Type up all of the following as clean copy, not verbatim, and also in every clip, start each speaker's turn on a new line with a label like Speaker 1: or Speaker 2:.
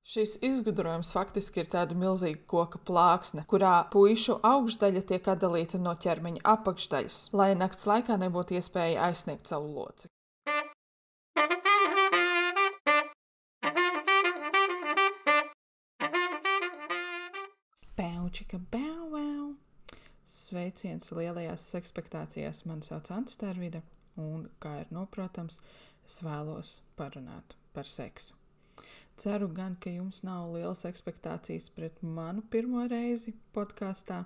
Speaker 1: Šis izgudrojums faktiski ir tāda milzīga koka plāksne, kurā puišu augšdaļa tiek atdalīta no ķermeņa apakšdaļas, lai nakts laikā nebūtu iespēja aizsniegt savu loci. Pēučika, bēu! Sveiciens lielajās sekspektācijās, mani sauc Ants Tervide, un, kā ir noprotams, es vēlos parunāt par seksu. Ceru gan, ka jums nav lielas ekspektācijas pret manu pirmo reizi podkāstā,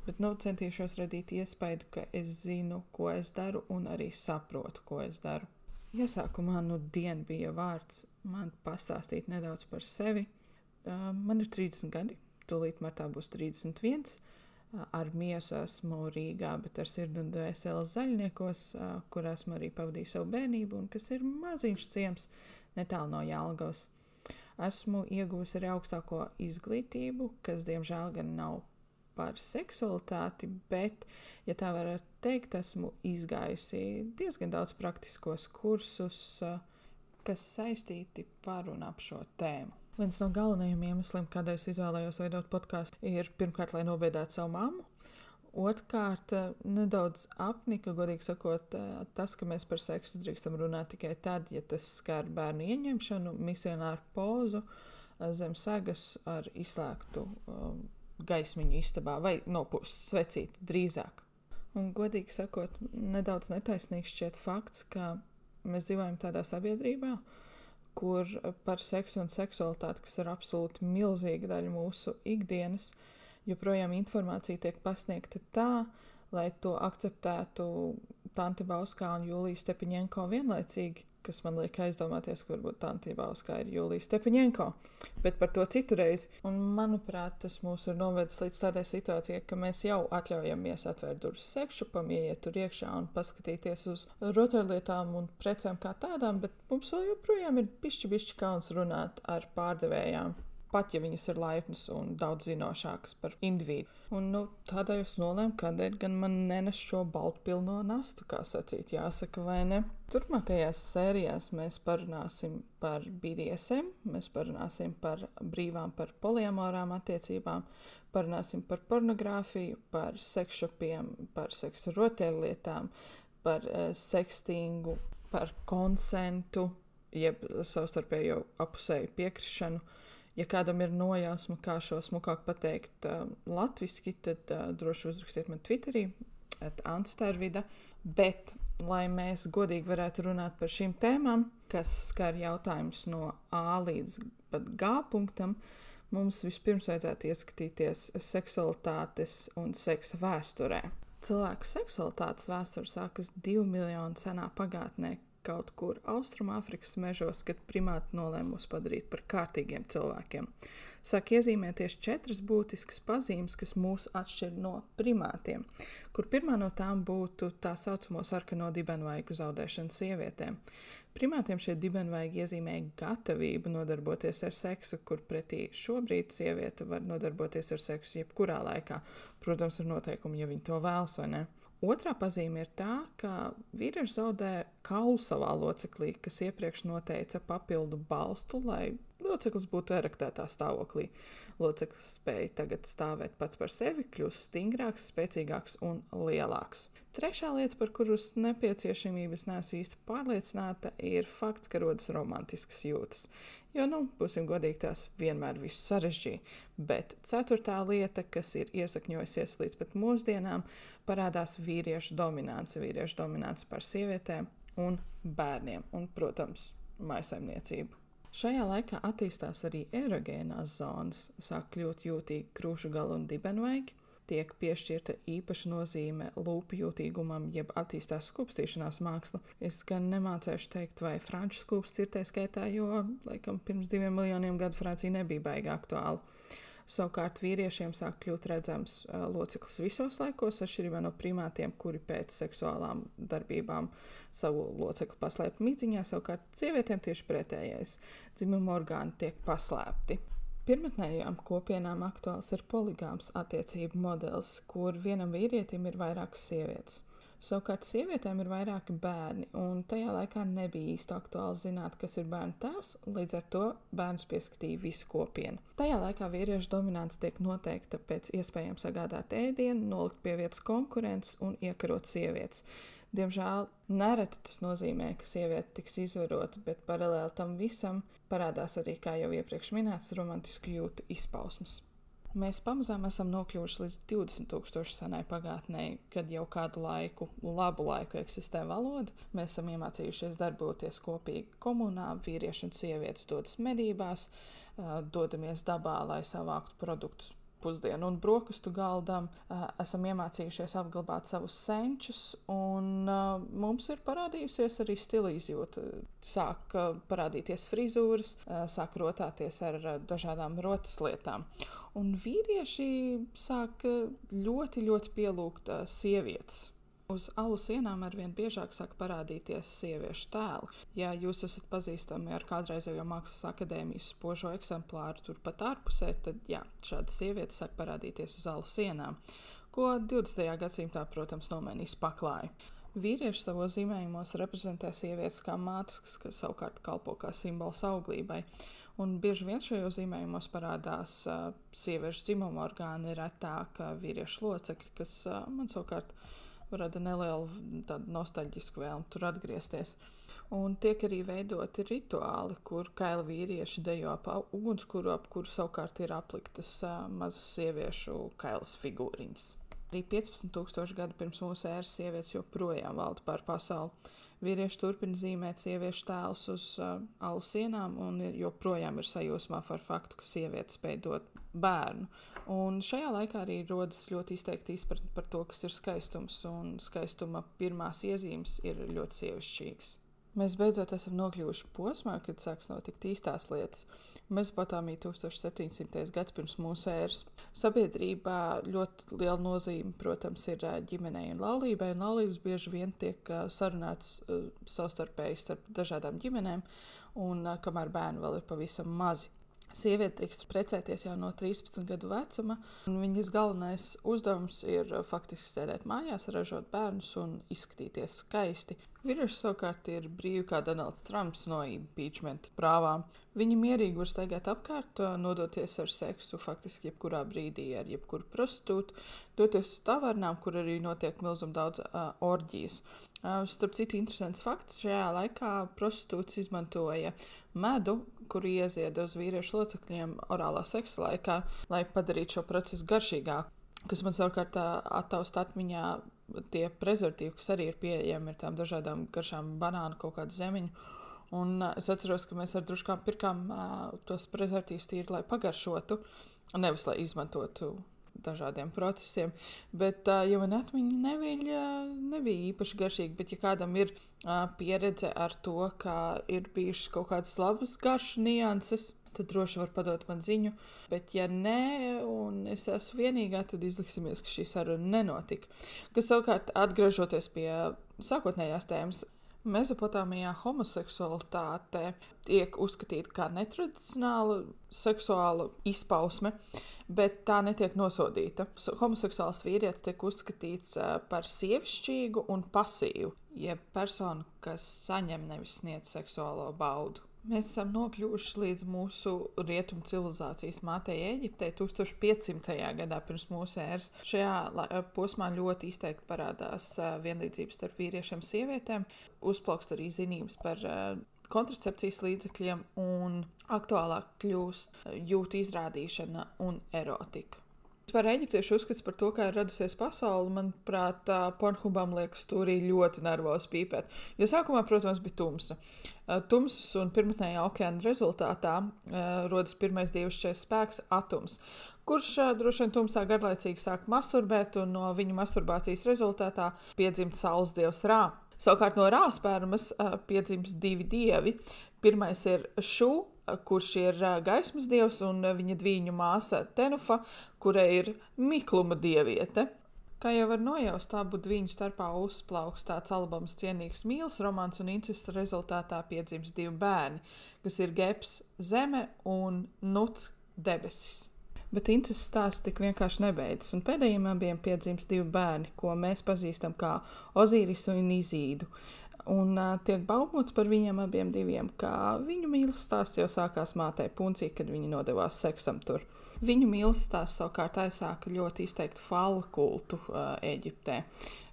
Speaker 1: bet centīšos radīt iespaidu, ka es zinu, ko es daru, un arī saprotu, ko es daru. Iesākumā dien bija vārds man pastāstīt nedaudz par sevi. Man ir 30 gadi, tūlīt martā būs 31. Ar miesu esmu Rīgā, bet ar sirdi un dvēseli Zaļniekos, kur esmu arī pavadīju savu bērnību, un kas ir maziņš ciems netālu no Jelgavas. Esmu ieguvusi arī augstāko izglītību, kas diemžēl gan nav par seksualitāti, bet, ja tā varētu teikt, esmu izgājusi diezgan daudz praktiskos kursus, kas saistīti par un ap šo tēmu. Viens no galvenajiem iemesliem, kādēļ es izvēlējos veidot podkāstu, ir pirmkārt, lai nobēdētu savu mammu. Otrkārt, nedaudz apnika, godīgi sakot, tas, ka mēs par seksu drīkstam runāt tikai tad, ja tas skar bērnu ieņemšanu, misionāru pozu, zem sagas ar izslēgtu gaismiņu istabā vai nopusts svecīti drīzāk. Un, godīgi sakot, nedaudz netaisnīgs šķiet fakts, ka mēs dzīvojam tādā sabiedrībā, kur par seksu un seksualitāti, kas ir absolūti milzīga daļa mūsu ikdienas, joprojām informācija tiek pasniegta tā, lai to akceptētu Tanti Bauskā un Julija Stepiņenko vienlaicīgi, kas man liek aizdomāties, ka varbūt Tanti Bauskā ir Julija Stepiņenko, bet par to citu reizi. Un, manuprāt, tas mūs ir novedis līdz tādai situācijai, ka mēs jau atļaujamies atvērt durvis sekšupam, ieiet tur iekšā un paskatīties uz rotaļlietām un precēm kā tādām, bet mums vēl joprojām ir bišķi kauns runāt ar pārdevējām, pat ja viņas ir laipnas un daudz zinošākas par individu. Un tādēļ es nolēmu, kādēļ gan man nenes šo baltpilno nastu, kā sacīt, jāsaka, vai ne? Turpmākajās sērijās mēs parunāsim par BDSM, mēs parunāsim par brīvām, par poliamorām attiecībām, parunāsim par pornogrāfiju, par sekšopiem, par seksu rotaļlietām, par sekstingu, par konsentu, jeb savstarpējo apusēju piekrišanu. Ja kādam ir nojausma, kā šo smukāk pateikt latviski, tad droši uzrakstiet man Twitterī, @Antstervida. Bet, lai mēs godīgi varētu runāt par šīm tēmām, kas skar jautājumus no A līdz pat G punktam, mums vispirms vajadzētu ieskatīties seksualitātes un seksa vēsturē. Cilvēku seksualitātes vēsture sākas 2 miljonu senā pagātnē, kaut kur Austrumāfrikas mežos, kad primāti nolēma mūs padarīt par kārtīgiem cilvēkiem. Sāk iezīmēties 4 būtiskas pazīmes, kas mūs atšķir no primātiem, kur pirmā no tām būtu tā saucamo sarkano dibenvaigu zaudēšana sievietēm. Primātiem šie dibenvaigi iezīmē gatavību nodarboties ar seksu, kur pretī šobrīd sieviete var nodarboties ar seksu jebkurā laikā. Protams, ar noteikumu, ja viņi to vēlas vai ne. Otrā pazīme ir tā, ka vīrieši zaudē kaulu savā loceklī, kas iepriekš noteica papildu balstu, lai loceklis būtu erektētā stāvoklī. Loceklis spēja tagad stāvēt pats par sevi, kļūst stingrāks, spēcīgāks un lielāks. Trešā lieta, par kuras nepieciešamības neesmu īsti pārliecināta, ir fakts, ka rodas romantiskas jūtas. Jo, būsim godīgi, tās vienmēr visu sarežģīja. Bet ceturtā lieta, kas ir iesakņojusies līdz pat mūsdienām, parādās vīriešu dominants par sievietēm un bērniem un, protams, mājsaimniecību. Šajā laikā attīstās arī erogēnās zonas, sāk kļūt jūtīgi krūšu galu un dibenvaigi, tiek piešķirta īpaša nozīme lūpu jūtīgumam, jeb attīstās skūpstīšanās māksla. Es gan nemācēšu teikt, vai franču skūpsts ir tā skaitā, jo, laikam, pirms 2 miljoniem gadu Francija nebija baigi aktuāla. Savukārt vīriešiem sāk kļūt redzams loceklis visos laikos, atšķirībā no primātiem, kuri pēc seksuālām darbībām savu locekli paslēpa midziņā, savukārt sievietēm tieši pretējais. Dzimuma orgāni tiek paslēpti. Pirmotnējām kopienām aktuāls ir poligāms attiecību modelis, kur vienam vīrietim ir vairākas sievietes. Savukārt sievietēm ir vairāki bērni, un tajā laikā nebija īsti aktuāli zināt, kas ir bērnu tēvs, līdz ar to bērnus pieskatīja visa kopiena. Tajā laikā vīriešu dominants tiek noteikta pēc iespējām sagādāt ēdienu, nolikt pie vietas konkurences un iekarot sievietes. Diemžēl nereti tas nozīmē, ka sieviete tiks izvarota, bet paralēli tam visam parādās arī, kā jau iepriekš minēts, romantisku jūtu izpausmes. Mēs pamazām esam nokļuvuši līdz 20,000 senai pagātnē, kad jau kādu laiku, labu laiku eksistē valoda. Mēs esam iemācījušies darboties kopīgi komunā, vīrieši un sievietes dodas medībās, dodamies dabā, lai savāktu produktus pusdienu un brokastu galdam, esam iemācījušies apglabāt savus senčus, un mums ir parādījusies arī stila izjūta. Sāk parādīties frizūras, sāk rotāties ar dažādām rotas lietām. Un vīrieši sāk ļoti, ļoti pielūgt sievietes. Uz alu sienām arvien biežāk sāk parādīties sieviešu tēli. Ja jūs esat pazīstami ar kādreizējo Mākslas akadēmijas spožo eksemplāru turpat ārpusē, tad jā, šādas sievietes sāk parādīties uz alu sienām, ko 20. gadsimtā, protams, nomainīs paklāji. Vīrieši savos zīmējumos reprezentē sievietes kā mātes, kas savukārt kalpo kā simbols auglībai. Un bieži vien šajos zīmējumos parādās sieviešu dzimuma orgāni, retāk vīriešu locekļi, kas man savukārt rada nelielu tādu nostalģisku vēlmu tur atgriezties. Un tiek arī veidoti rituāli, kur kaila vīrieši dejo ap ugunskura, ap kuru savukārt ir apliktas mazas sieviešu kailas figūriņas. Arī 15,000 gadu pirms mūsu ēras sievietes joprojām valda pār pasauli. Vīrieši turpina zīmēt sieviešu tēlus uz alu sienām un joprojām ir sajūsmā par faktu, ka sieviete spēj dot bērnu. Un šajā laikā arī rodas ļoti izteikti izpratne par to, kas ir skaistums, un skaistuma pirmās iezīmes ir ļoti sievišķīgas. Mēs beidzot esam nokļuvuši posmā, kad sāks notikt īstās lietas. Mezopotāmija 1700. gads pirms mūsu ēras. Sabiedrībā ļoti liela nozīme, protams, ir ģimenei un laulībai, un laulības bieži vien tiek sarunāts savstarpēji starp dažādām ģimenēm, un kamēr bērni vēl ir pavisam mazi. Sieviete drīkst precēties jau no 13 gadu vecuma, un viņas galvenais uzdevums ir faktiski sēdēt mājās, ražot bērnus un izskatīties skaisti. Vīrieši savukārt ir brīvi kā Donalds Trumps no impeachment prāvām. Viņi mierīgi var staigāt apkārt, nodoties ar seksu faktiski jebkurā brīdī ar jebkuru prostitūtu, doties uz tavernām, kur arī notiek milzum daudz orģijas. Starp citu interesants fakts, šajā laikā prostitūts izmantoja medu, kuru iezieda uz vīriešu locekļiem orālā seksa laikā, lai padarītu šo procesu garšīgāku. Kas man savukārt attaust atmiņā tie prezervatīvi, kas arī ir pieejami ar tām dažādām garšām, banānu, kaut kādu zemiņu. Un es atceros, ka mēs ar druškām pirkām tos prezervatīvus tīri, lai pagaršotu, nevis lai izmantotu dažādiem procesiem. Bet, ja man atmiņa nebija īpaši garšīga, bet ja kādam ir pieredze ar to, ka ir bijušas kaut kādas labas garšu nianses, tad droši var padot man ziņu. Bet ja nē, un es esmu vienīgā, tad izliksimies, ka šī saruna nenotika. Kas savukārt atgriežoties pie sākotnējās tēmas, Mezopotāmijā homoseksualitāte tiek uzskatīta kā netradicionāla seksuāla izpausme, bet tā netiek nosodīta. Homoseksuāls vīrietis tiek uzskatīts par sievišķīgu un pasīvu, jeb personu, kas saņem nevis sniedz seksuālo baudu. Mēs esam nokļuvuši līdz mūsu rietumu civilizācijas mātei Ēģiptei 1500. gadā pirms mūsu ēras. Šajā posmā ļoti izteikti parādās vienlīdzības starp vīriešiem un sievietēm, uzplaukst arī zinības par kontracepcijas līdzekļiem un aktuālāk kļūst jūtu izrādīšana un erotika. Par eģiptiešu uzskats par to, kā ir radusies pasaule, manuprāt, Pornhubam liekas stūrī ļoti nervozi pīpēt. Jo sākumā, protams, bija tumsa. Tumsas un pirmotnējā okeāna rezultātā rodas pirmais dievišķais spēks Atums, kurš droši vien tumsā garlaicīgi sāk masturbēt, un no viņa masturbācijas rezultātā piedzimt saules dievs Rā. Savukārt no Rā spermas piedzims divi dievi. Pirmais ir Šu, kurš ir gaismas dievs, un viņa dvīņu māsa Tenufa, kurai ir mikluma dieviete. Kā jau var nojaust, abu dviņu starpā uzplauks tāds albums cienīgs mīlas romāns, un incesta rezultātā piedzims divi bērni, kas ir Geps Zeme un Nuts debesis. Bet incests stāsts tik vienkārši nebeidzas, un pēdējiem abiem piedzimst 2 bērni, ko mēs pazīstam kā Ozīrisu un Izīdu. Un tiek baumots par viņiem abiem diviem, kā viņu mīlestības stāsts jau sākās mātei Puncī, kad viņi nodevās seksam tur. Viņu mīlestības stāsts savukārt aizsāka ļoti izteiktu falla kultu Ēģiptē.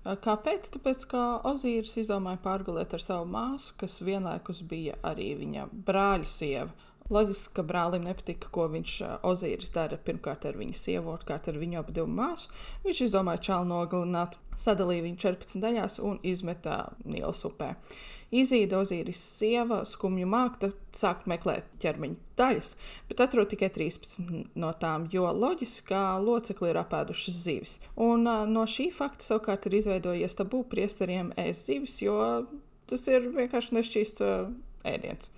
Speaker 1: Kāpēc? Tāpēc, ka Ozīris izdomāja pārgulēt ar savu māsu, kas vienlaikus bija arī viņa brāļa sieva. Loģiski, ka brālim nepatika, ko viņš Ozīris dara pirmkārt ar viņa sievu, otrkārt ar viņu abu māsu. Viņš izdomāja čalu nogalināt, sadalīja viņu 14 daļās un izmetā Nīlas upē. Izīda, Ozīris sieva, skumju mākta, sāk meklēt ķermeņa daļas, bet atrod tikai 13 no tām, jo loģiski, ka locekli ir apēdušas zivis. Un no šī fakta savukārt ir izveidojies tabū priesteriem ēst zivis, jo tas ir vienkārši nešķīsts ēdiens.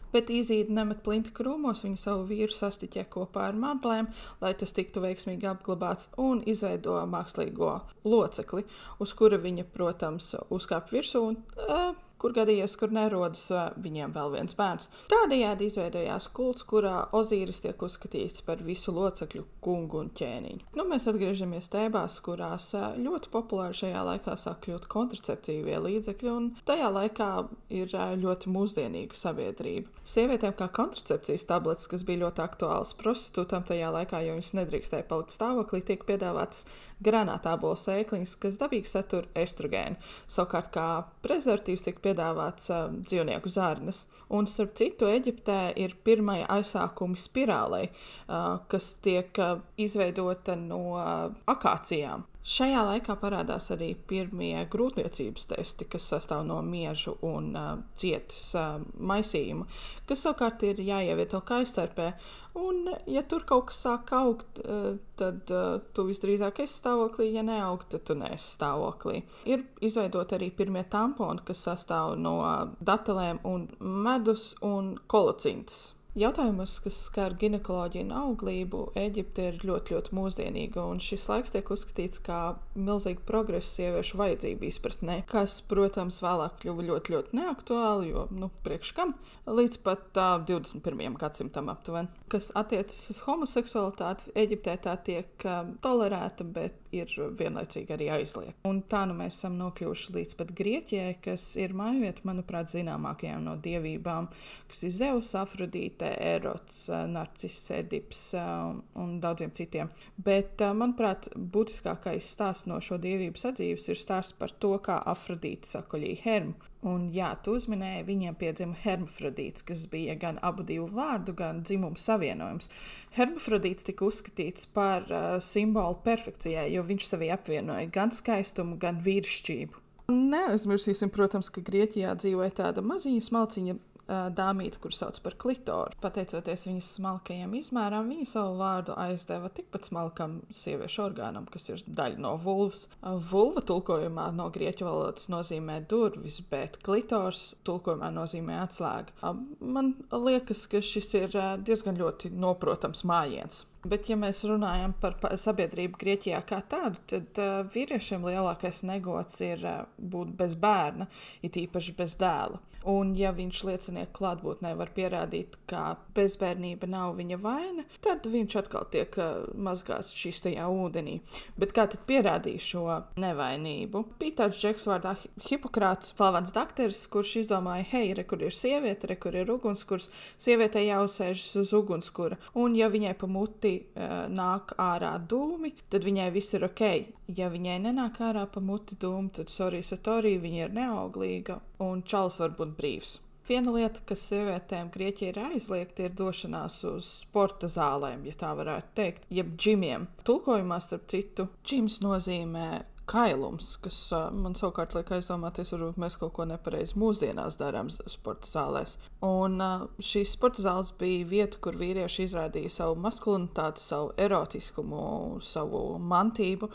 Speaker 1: Bet Izīda nemet plinti krūmos, viņa savu vīru sastiķē kopā ar madlēm, lai tas tiktu veiksmīgi apglabāts, un izveido mākslīgo locekli, uz kura viņa, protams, uzkāp virsū un kur gadījies, kur nerodas viņiem vēl viens bērns. Tādējādi izveidojās kults, kurā Ozīris tiek uzskatīts par visu locekļu kungu un ķēniņu. Mēs atgriežamies Tēbās, kurās ļoti populāri šajā laikā sāk kļūt kontraceptīvie līdzekļi, un tajā laikā ir ļoti mūsdienīga sabiedrība. Sievietēm kā kontracepcijas tabletes, kas bija ļoti aktuāls prostitūtām tajā laikā, jo viņas nedrīkstēja palikt stāvoklī, tiek piedāvātas granātābola sēkliņas, kas dabīgi satur estrogēnu. Savukārt kā prezervatīvs tiek piedāvāts dzīvnieku zarnas. Un starp citu, Eģiptē ir pirmie aizsākumi spirālei, kas tiek izveidota no akācijām. Šajā laikā parādās arī pirmie grūtniecības testi, kas sastāv no miežu un cietas maisījuma, kas savukārt ir jāievieto kājstarpē. Un, ja tur kaut kas sāk augt, tad tu visdrīzāk esi stāvoklī, ja neaug, tad tu neesi stāvoklī. Ir izveidot arī pirmie tamponi, kas sastāv no datelēm un medus un kolocintas. Jautājumos, kas skar ginekoloģiju un auglību, Ēģipte ir ļoti, ļoti mūsdienīga, un šis laiks tiek uzskatīts kā milzīgi progresa sieviešu vajadzību izpratnē, kas, protams, vēlāk kļuva ļoti, ļoti neaktuāli, jo, priekš kam, līdz pat 21. gadsimtam aptuveni. Kas attiecas uz homoseksualitāti, Ēģiptē tā tiek tolerēta, bet ir vienlaicīgi arī aizliegta. Un tā mēs esam nokļuvuši līdz pat Grieķijai, kas ir mājvieta, manuprāt, zināmākajām no dievībām, kas ir Zeus, Afrodīte, Erots, Narciss, Edips un daudziem citiem. Bet, manuprāt, būtiskākais stāsts no šo dievību sadzīves ir stāsts par to, kā Afrodīte sakoļīja Hermu. Un jā, tu uzminēji, viņiem piedzima hermafrodīts, kas bija gan abu divu vārdu, gan dzimumu savienojums. Hermafrodīts tika uzskatīts par simbolu perfekcijai, jo viņš savī apvienoja gan skaistumu, gan vīrišķību. Neaizmirsīsim, protams, ka Grieķijā dzīvoja tāda maziņa smalciņa dāmīte, kur sauc par klitoru. Pateicoties viņas smalkajiem izmērām, viņa savu vārdu aizdeva tikpat smalkam sieviešu orgānam, kas ir daļa no vulvas. Vulva tulkojumā no grieķu valodas nozīmē durvis, bet klitors tulkojumā nozīmē atslēga. Man liekas, ka šis ir diezgan ļoti noprotams mājiens. Bet, ja mēs runājam par sabiedrību Grieķijā kā tādu, tad vīriešiem lielākais negods ir būt bez bērna, it īpaši bez dēla. Un, ja viņš liecinieku klātbūtnē var pierādīt, ka bezbērnība nav viņa vaina, tad viņš atkal tiek mazgāts šķīstajā ūdenī. Bet kā tad pierādīja šo nevainību? Bija tāds džeks vārdā Hipokrāts, slavens dakteris, kurš izdomāja, hei, re, kur ir sieviete, re, kur ir ugunskurs, sievietei jāuzsēžas uz ugunskura. Un, ja viņai pa muti nāk ārā dūmi, tad viņai viss ir ok. Ja viņai nenāk ārā pa muti dūmi, tad sorry, satorī, viņa ir neauglīga un čalis var būt brīvs. Viena lieta, kas sievietēm Grieķijā ir aizliegta, ir došanās uz sporta zālēm, ja tā varētu teikt, jeb džimiem. Tulkojumā, starp citu, džims nozīmē kailums, kas man savukārt liek aizdomāties, varbūt mēs kaut ko nepareizi mūsdienās darām sporta zālēs. Un šīs sporta zāles bija vieta, kur vīrieši izrādīja savu maskulinitāti, savu erotiskumu, savu mantību.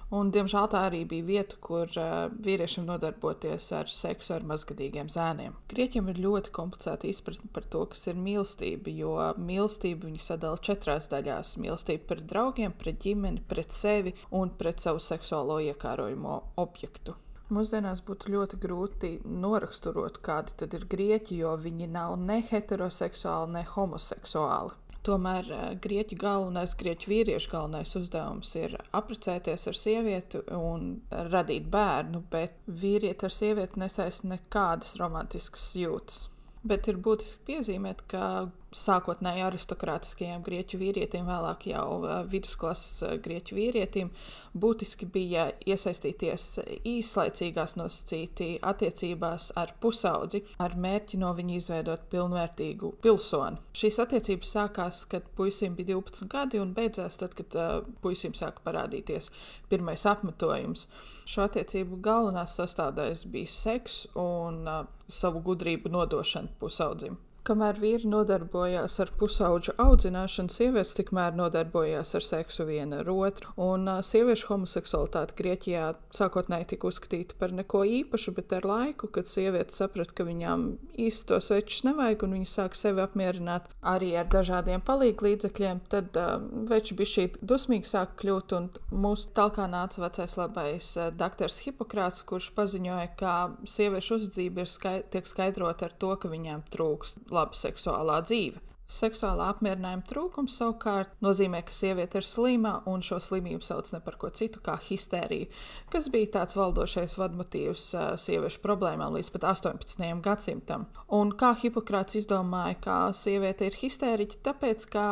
Speaker 1: Un, diemžēl, tā arī bija vieta, kur vīriešiem nodarboties ar seksu ar mazgadīgiem zēniem. Grieķiem ir ļoti komplicēta izpratne par to, kas ir mīlestība, jo mīlestību viņi sadala 4 daļās. Mīlestība pret draugiem, pret ģimeni, pret sevi un pret savu seksuālo iekārojamo objektu. Mūsdienās būtu ļoti grūti noraksturot, kādi tad ir grieķi, jo viņi nav ne heteroseksuāli, ne homoseksuāli. Tomēr grieķu vīriešu galvenais uzdevums ir apprecēties ar sievieti un radīt bērnu, bet vīrieti ar sievieti nesaista nekādas romantiskas jūtas. Bet ir būtiski piezīmēt, ka sākotnēji aristokrātiskajiem grieķu vīrietim, vēlāk jau vidusklases grieķu vīrietim, būtiski bija iesaistīties īslaicīgās nosacīti attiecībās ar pusaudzi, ar mērķi no viņa izveidot pilnvērtīgu pilsoni. Šīs attiecības sākās, kad puisim bija 12 gadi un beidzās tad, kad puisim sāka parādīties pirmais apmetojums. Šo attiecību galvenās sastāvdaļas bija seks un savu gudrību nodošana pusaudzim. Kamēr vīri nodarbojās ar pusauģu audzināšanu, sievietes tikmēr nodarbojās ar seksu viena ar otru. Un sieviešu homoseksualitāte Grieķijā sākotnēji tika uzskatīta par neko īpašu, bet ar laiku, kad sievietes saprata, ka viņām īsti tos večus nevajag un viņi sāka sevi apmierināt arī ar dažādiem palīglīdzekļiem, tad veči bija šī dusmīgi sāka kļūt, un mūsu talkā nāca vecais labais doktors Hipokrāts, kurš paziņoja, ka sieviešu uzvedība tiek skaidrota ar to, ka viņām trūkst laba seksuālā dzīve. Seksuālā apmierinājuma trūkums savukārt nozīmē, ka sieviete ir slima, un šo slimību sauc ne par ko citu kā histēriju, kas bija tāds valdošais vadmotīvs sieviešu problēmām līdz pat 18. gadsimtam. Un kā Hipokrāts izdomāja, ka sieviete ir histēriķa, tāpēc, ka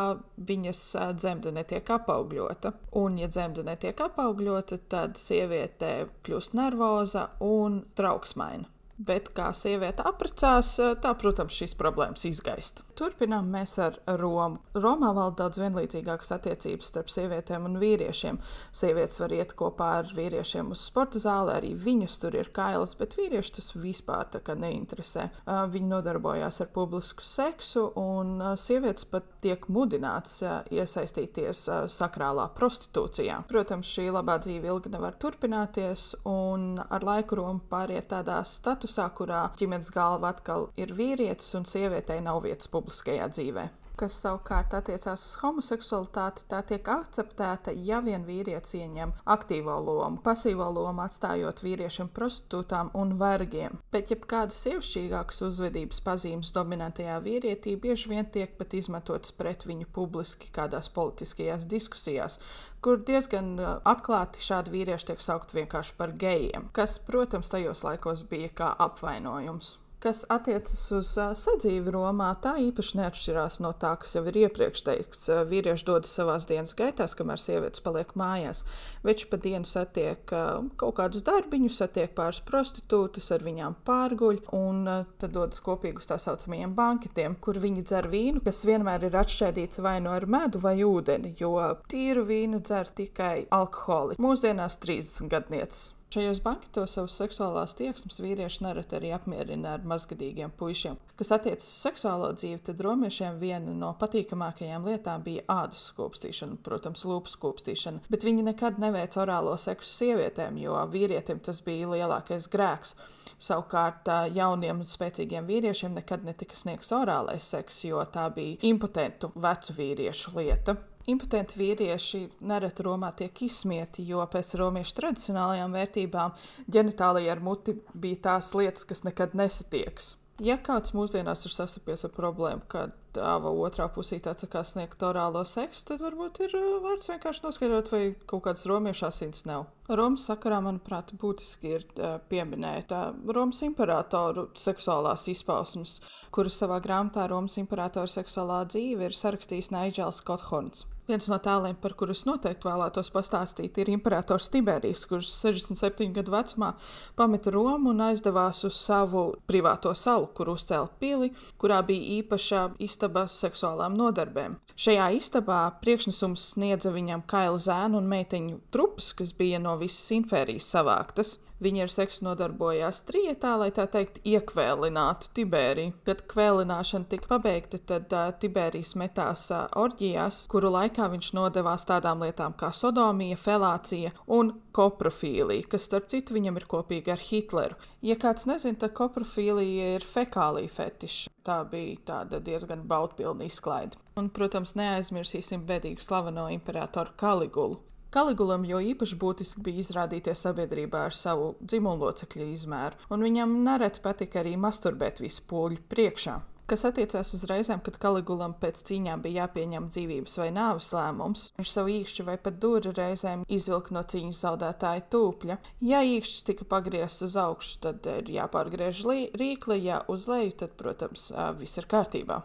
Speaker 1: viņas dzemde netiek apaugļota. Un, ja dzemde netiek apaugļota, tad sieviete kļūst nervoza un trauksmaina. Bet kā sieviete apprecās, tā, protams, šīs problēmas izgaist. Turpinām mēs ar Romu. Romā valda daudz vienlīdzīgākas attiecības starp sievietēm un vīriešiem. Sievietes var iet kopā ar vīriešiem uz sporta zāli, arī viņas tur ir kailas, bet vīrieši tas vispār tā kā neinteresē. Viņi nodarbojās ar publisku seksu, un sievietes pat tiek mudināts iesaistīties sakrālā prostitūcijā. Protams, šī labā dzīve ilgi nevar turpināties, un ar laiku Roma pāriet tādā statusā, kurā ģimenes galva atkal ir vīrietis un sievietei nav vietas publiskajā dzīvē. Kas savukārt attiecās uz homoseksualitāti, tā tiek akceptēta, ja vien vīrietis ieņem aktīvo lomu, pasīvo lomu atstājot vīriešiem prostitūtām un vergiem. Bet jebkādas sievišķīgākas uzvedības pazīmes dominantajā vīrietī bieži vien tiek pat izmantotas pret viņu publiski kādās politiskajās diskusijās, kur diezgan atklāti šādi vīrieši tiek saukt vienkārši par gejiem, kas, protams, tajos laikos bija kā apvainojums. Kas attiecas uz sadzīvi Romā, tā īpaši neatšķirās no tā, kas jau ir iepriekš teikts. Vīrieši dodas savās dienas gaitās, kamēr sievietes paliek mājās. Veči pa dienu satiek kaut kādus darbiņus, satiek pāris prostitūtas, ar viņām pārguļ, un tad dodas kopīgi uz tā saucamajiem banketiem, kur viņi dzer vīnu, kas vienmēr ir atšķaidīts vai no ar medu vai ūdeni, jo tīru vīnu dzer tikai alkoholi. Mūsdienās 30 gadnieces. Šajos banketos savas seksuālās tieksmes vīrieši nereti arī apmierina ar mazgadīgiem puišiem. Kas attiecas uz seksuālo dzīvi, tad romiešiem viena no patīkamākajām lietām bija ādas skūpstīšana, protams, lūpu skūpstīšana, bet viņi nekad neveica orālo seksu sievietēm, jo vīrietim tas bija lielākais grēks. Savukārt jauniem un spēcīgiem vīriešiem nekad netika sniegts orālais seks, jo tā bija impotentu vecu vīriešu lieta. Impotenti vīrieši nereti Romā tiek izsmieti, jo pēc romiešu tradicionālajām vērtībām ģenitālija ar muti bija tās lietas, kas nekad nesatiekas. Ja kāds mūsdienās ir sastapies ar problēmu, ka tava otrā pusītē atsakās sniegt orālo seksu, tad varbūt ir vērts vienkārši noskaidrot, vai kaut kādas romiešu asins nav. Romas sakarā, manuprāt, būtiski ir pieminēt Romas imperatoru seksuālās izpausmes, kuras savā grāmatā Romas imperatoru seksuālā dzīve ir sarakstījis Naidžels Kothorns. Viens no tēliem, par kurus noteikti vēlētos pastāstīt, ir imperators Tiberijs, kurš 67 gadu vecumā pameta Romu un aizdevās uz savu privāto salu, kur uzcēla pili, kurā bija īpaša istaba seksuālām nodarbēm. Šajā istabā priekšnesums sniedza viņam kaila zēnu un meiteņu trupas, kas bija no visas infērijas savāktas. Viņi ar seksu nodarbojās trietā, lai tā teikt iekvēlinātu Tiberiju. Kad kvēlināšana tika pabeigta, tad Tiberijs metās orģijās, kuru laikā viņš nodevās tādām lietām kā sodomija, felācija un koprofīlija, kas starp citu viņam ir kopīga ar Hitleru. Ja kāds nezina, tad koprofīlija ir fekālija fetiša. Tā bija tāda diezgan baudpilna izklaide. Un, protams, neaizmirsīsim bēdīgi slaveno imperatoru Kaligulu. Kaligulam jo īpaši būtiski bija izrādīties sabiedrībā ar savu dzimumlocekļu izmēru, un viņam nereti patika arī masturbēt visu pūļu priekšā. kas attiecās uz reizēm, kad Kaligulam pēc cīņām bija jāpieņem dzīvības vai nāves lēmums. Viņš savu īkšķi vai pat duri reizēm izvilka no cīņas zaudētāja tūpļa. Ja īkšķis tika pagriezts uz augšu, tad ir jāpārgriež rīkle, ja uz leju, tad, protams, viss ir kārtībā.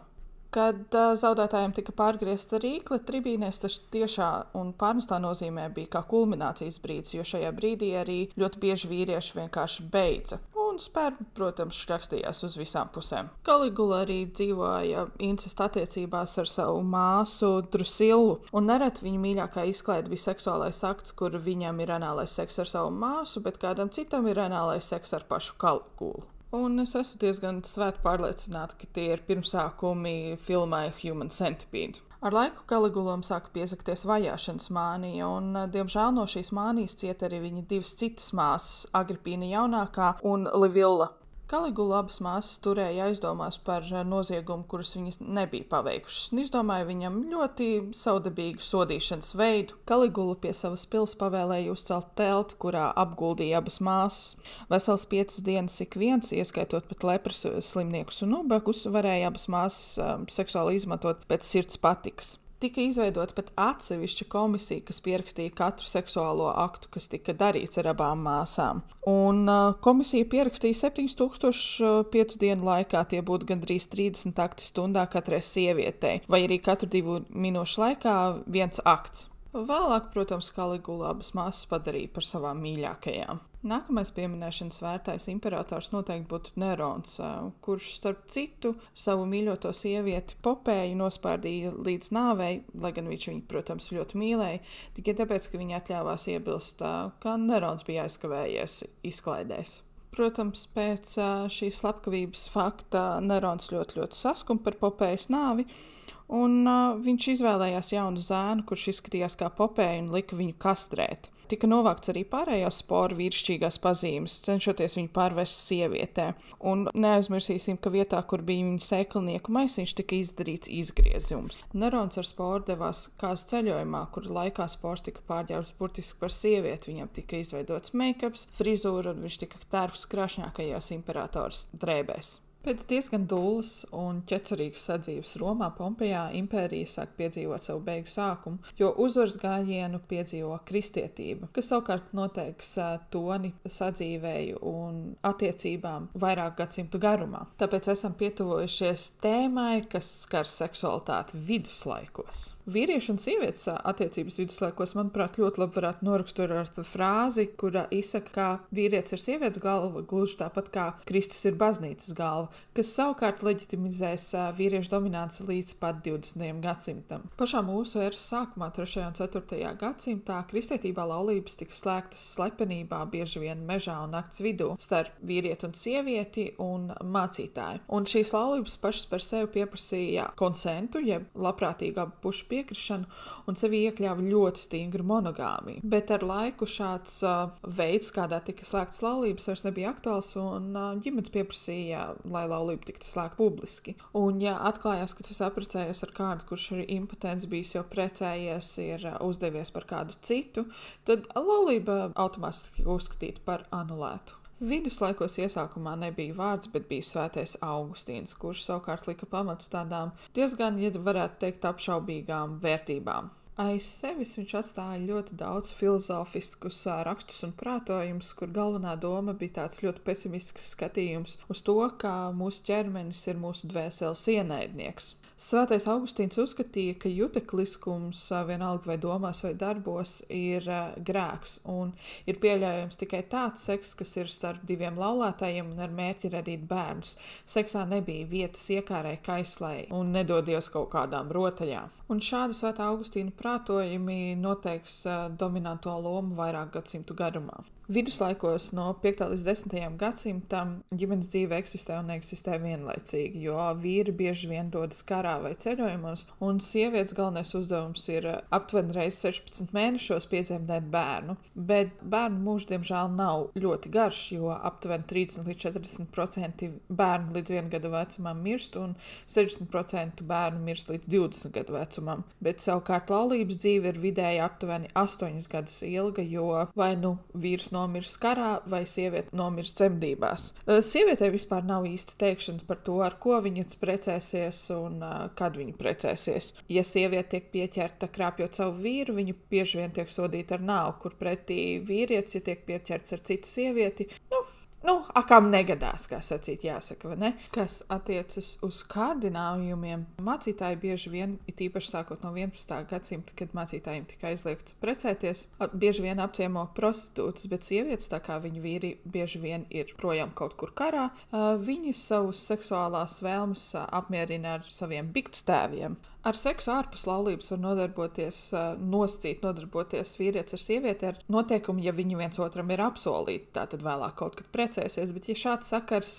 Speaker 1: Kad zaudētājiem tika pārgriezta rīkle tribīnēs, tas tiešā un pārnestā nozīmē bija kā kulminācijas brīdis, jo šajā brīdī arī ļoti bieži vīrieši vienkārši beidza. Un sperma, protams, šķakstījās uz visām pusēm. Kaligula arī dzīvoja incesta attiecībās ar savu māsu Drusillu, un nereti viņa mīļākā izklaide bija seksuālais akts, kur viņam ir anālais seks ar savu māsu, bet kādam citam ir anālais seks ar pašu Kaligulu. Un es esmu diezgan svēti pārliecināta, ka tie ir pirmsākumi filmai Human Centipede. Ar laiku Kaligulam sāka piesakties vajāšanas mānija, un, diemžēl, no šīs mānijas cieta arī viņa divas citas māsas, Agripīna jaunākā un Livilla. Kaligula abas māsas turēja aizdomās par noziegumu, kurus viņas nebija paveikušas, un izdomāja viņam ļoti saudabīgu sodīšanas veidu. Kaligula pie savas pils pavēlēja uzcelt telti, kurā apguldīja abas māsas. Vesels 5 dienas ik viens, ieskaitot pat lepras slimniekus un ubagus, varēja abas māsas seksuāli izmantot pēc sirds patikas. Tika izveidota pat atsevišķa komisija, kas pierakstīja katru seksuālo aktu, kas tika darīts ar abām māsām. Un komisija pierakstīja 7000 5 dienu laikā, tie būtu gandrīz 30 akti stundā katrai sievietei, vai arī katru 2 minūšu laikā viens akts. Vēlāk, protams, Kaligula abas māsas padarīja par savām mīļākajām. Nākamais pieminēšanas vērtais imperators noteikti būtu Nerons, kurš starp citu savu mīļoto sievieti Popēju nospārdīja līdz nāvei, lai gan viņš viņu, protams, ļoti mīlēja, tikai tāpēc, ka viņa atļāvās iebilst, ka Nerons bija aizkavējies izklaidēs. Protams, pēc šīs slepkavības fakta Nerons ļoti saskuma par Popējas nāvi, un viņš izvēlējās jaunu zēnu, kurš izskatījās kā Popēja un lika viņu kastrēt. Tika novākts arī pārējās sporu vīrišķīgās pazīmes, cenšoties viņu pārvērst sievietē. Un neaizmirsīsim, ka vietā, kur bija viņa sēklnieku maisiņš, tika izdarīts izgriezums. Nerons ar sporu devās kāzu ceļojumā, kur laikā spors tika pārģērbts burtiski par sievieti. Viņam tika izveidots make-ups, frizūra, un viņš tika tērps krāšņākajās imperators drēbēs. Pēc diezgan dullas un ķecerīgas sadzīves Romā Pompejā impērija sāk piedzīvot savu beigu sākumu, jo uzvaras gājienu piedzīvo kristietība, kas savukārt noteiks toni sadzīvēju un attiecībām vairāk gadsimtu garumā. Tāpēc esam pietuvojušies tēmai, kas skar seksualitāti viduslaikos. Vīriešu un sievietes attiecības viduslaikos, manuprāt, ļoti labi varētu noraksturot frāzi, kura izsaka, ka vīrietis ir sievietes galva, gluži tāpat kā Kristus ir baznīcas galva, kas savukārt leģitimizēs vīriešu dominanci līdz pat 20. gadsimtam. Pašā mūsu eras sākumā, 3. un 4. gadsimtā, kristietībā laulības tika slēgtas slepenībā, bieži vien mežā un nakts vidū, starp vīrieti un sievieti un mācītāju. Un šīs laulības pašas par sevi pieprasīja konsentu, jeb labprātīgu abu pušu piekrišanu, un sevi iekļāva ļoti stingru monogāmiju. Bet ar laiku šāds veids, kādā tika slēgtas laulības, vairs nebija aktuāls, un ģimenes pieprasīja, lai laulība tiktu slēgta publiski. Un ja atklājās, ka tas apprecējies ar kādu, kurš ir impotents, bijis jau precējies, ir uzdevies par kādu citu, tad laulība automātiski uzskatīta par anulētu. Viduslaikos iesākumā nebija vārds, bet bija svētais Augustīns, kurš savukārt lika pamats tādām diezgan, ja varētu teikt, apšaubīgām vērtībām. Aiz sevis viņš atstāja ļoti daudz filozofiskus rakstus un prātojumus, kur galvenā doma bija tāds ļoti pesimistisks skatījums uz to, ka mūsu ķermenis ir mūsu dvēseles ienaidnieks. Svētais Augustīns uzskatīja, ka jutekliskums, vienalga vai domās vai darbos, ir grēks un ir pieļaujams tikai tāds seks, kas ir starp diviem laulātājiem un ar mērķi radīt bērnus. Seksā nebija vietas iekārai kaislai un nedodies kaut kādām rotaļām. Un šādi Svētā Augustīna prātojumi noteiks dominanto lomu vairāk gadsimtu garumā. Viduslaikos no 5. līdz 10. gadsimtam ģimenes dzīve eksistē un neeksistē vienlaicīgi, jo vīri bieži vien dodas karā karā vai ceļojumos, un sievietes galvenais uzdevums ir aptuveni reiz 16 mēnešos piedzemdēt bērnu. Bet bērnu mūžs, diemžēl, nav ļoti garš, jo aptuveni 30 līdz 40% bērnu līdz 1 gadu vecumam mirst, un 60% bērnu mirst līdz 20 gadu vecumam. Bet savukārt laulības dzīve ir vidēji aptuveni 8 gadus ilga, jo vai nu vīrs nomirst karā, vai sieviete nomirst dzemdībās. Sievietei vispār nav īsti teikšanas par to, ar ko viņa precēsies un kad viņa precēsies. Ja sieviete tiek pieķerta krāpjot savu vīru, viņa bieži vien tiek sodīta ar nāvu, kur pretī vīrietis, ja tiek pieķerts ar citu sievieti, akām negadās, kā sacīt, jāsaka, vai ne? Kas attiecas uz kārdinājumiem, mācītāji bieži vien, it īpaši sākot no 11. gadsimta, kad mācītājiem tika aizliegts precēties, bieži vien apciemo prostitūtas, bet sievietes, tā kā viņu vīri bieži vien ir projām kaut kur karā, viņi savus seksuālās vēlmes apmierina ar saviem biktstāviem. Ar seksu ārpus laulības var nodarboties vīrietis ar sievieti ar noteikumu, ja viņi viens otram ir apsolīti, tātad vēlāk kaut kad precēsies, bet ja šāds sakars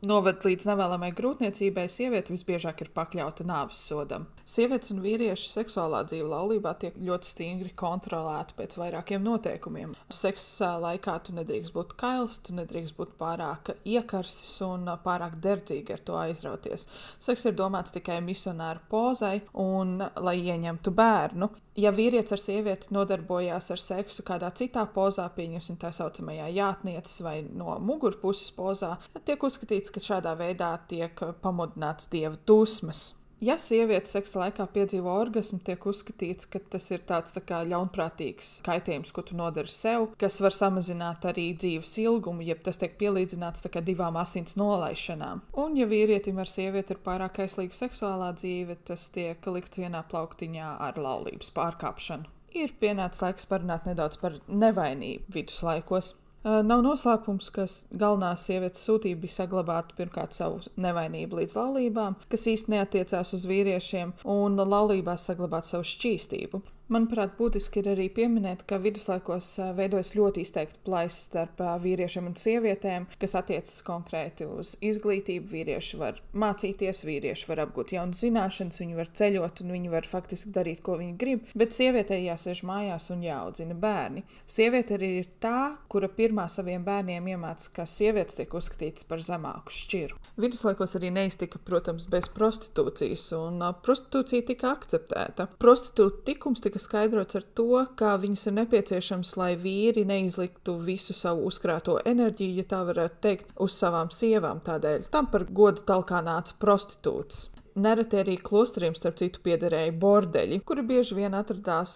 Speaker 1: noved līdz nevēlamai grūtniecībai, sieviete visbiežāk ir pakļauta nāves sodam. Sievietes un vīriešu seksuālā dzīve laulībā tiek ļoti stingri kontrolēta pēc vairākiem noteikumiem. Seksa laikā tu nedrīkst būt kails, tu nedrīkst būt pārāk iekarsis un pārāk derdzīgi ar to aizrauties. Seks ir domāts tikai misionāru pozai un lai ieņemtu bērnu. Ja vīrietis ar sievieti nodarbojās ar seksu kādā citā pozā, pieņemsim tā saucamajā jātnieces vai no mugurpuses pozā, tiek uzskatīts, ka šādā veidā tiek pamudināts dieva dusmas. Ja sieviete seksa laikā piedzīvo orgasmu, tiek uzskatīts, ka tas ir tāds tā kā ļaunprātīgs kaitējums, ko tu nodari sev, kas var samazināt arī dzīves ilgumu, jeb tas tiek pielīdzināts tā kā 2 asins nolaišanām. Un ja vīrietim ar sievieti ir pārāk kaislīga seksuālā dzīve, tas tiek likts vienā plauktiņā ar laulības pārkāpšanu. Ir pienācis laiks parunāt nedaudz par nevainību viduslaikos. Nav noslēpums, ka galvenā sievietes sūtība bija saglabāt pirmkārt savu nevainību līdz laulībām, kas īsti neatiecās uz vīriešiem, un laulībās saglabāt savu šķīstību. Manuprāt, būtiski ir arī pieminēt, ka viduslaikos veidojas ļoti izteikti plaisa starp vīriešiem un sievietēm, kas attiecas konkrēti uz izglītību. Vīrieši var mācīties, vīrieši var apgūt jaunas zināšanas, viņi var ceļot un viņi var faktiski darīt, ko viņi grib, bet sievietei jāsēž mājās un jāaudzina bērni. Sieviete arī ir tā, kura pirmā saviem bērniem iemāca, ka sievietes tiek uzskatītas par zemāku šķiru. Viduslaikos arī neiztika, protams, bez prostitūcijas, un prostitūcija tika akceptēta. Prostitūta tikums tika skaidrots ar to, ka viņas ir nepieciešams, lai vīri neizliktu visu savu uzkrāto enerģiju, ja tā varētu teikt, uz savām sievām tādēļ. Tam par godu talkā nāca prostitūtas. Nereti arī klosteriem starp citu piederēja bordeļi, kuri bieži vien atradās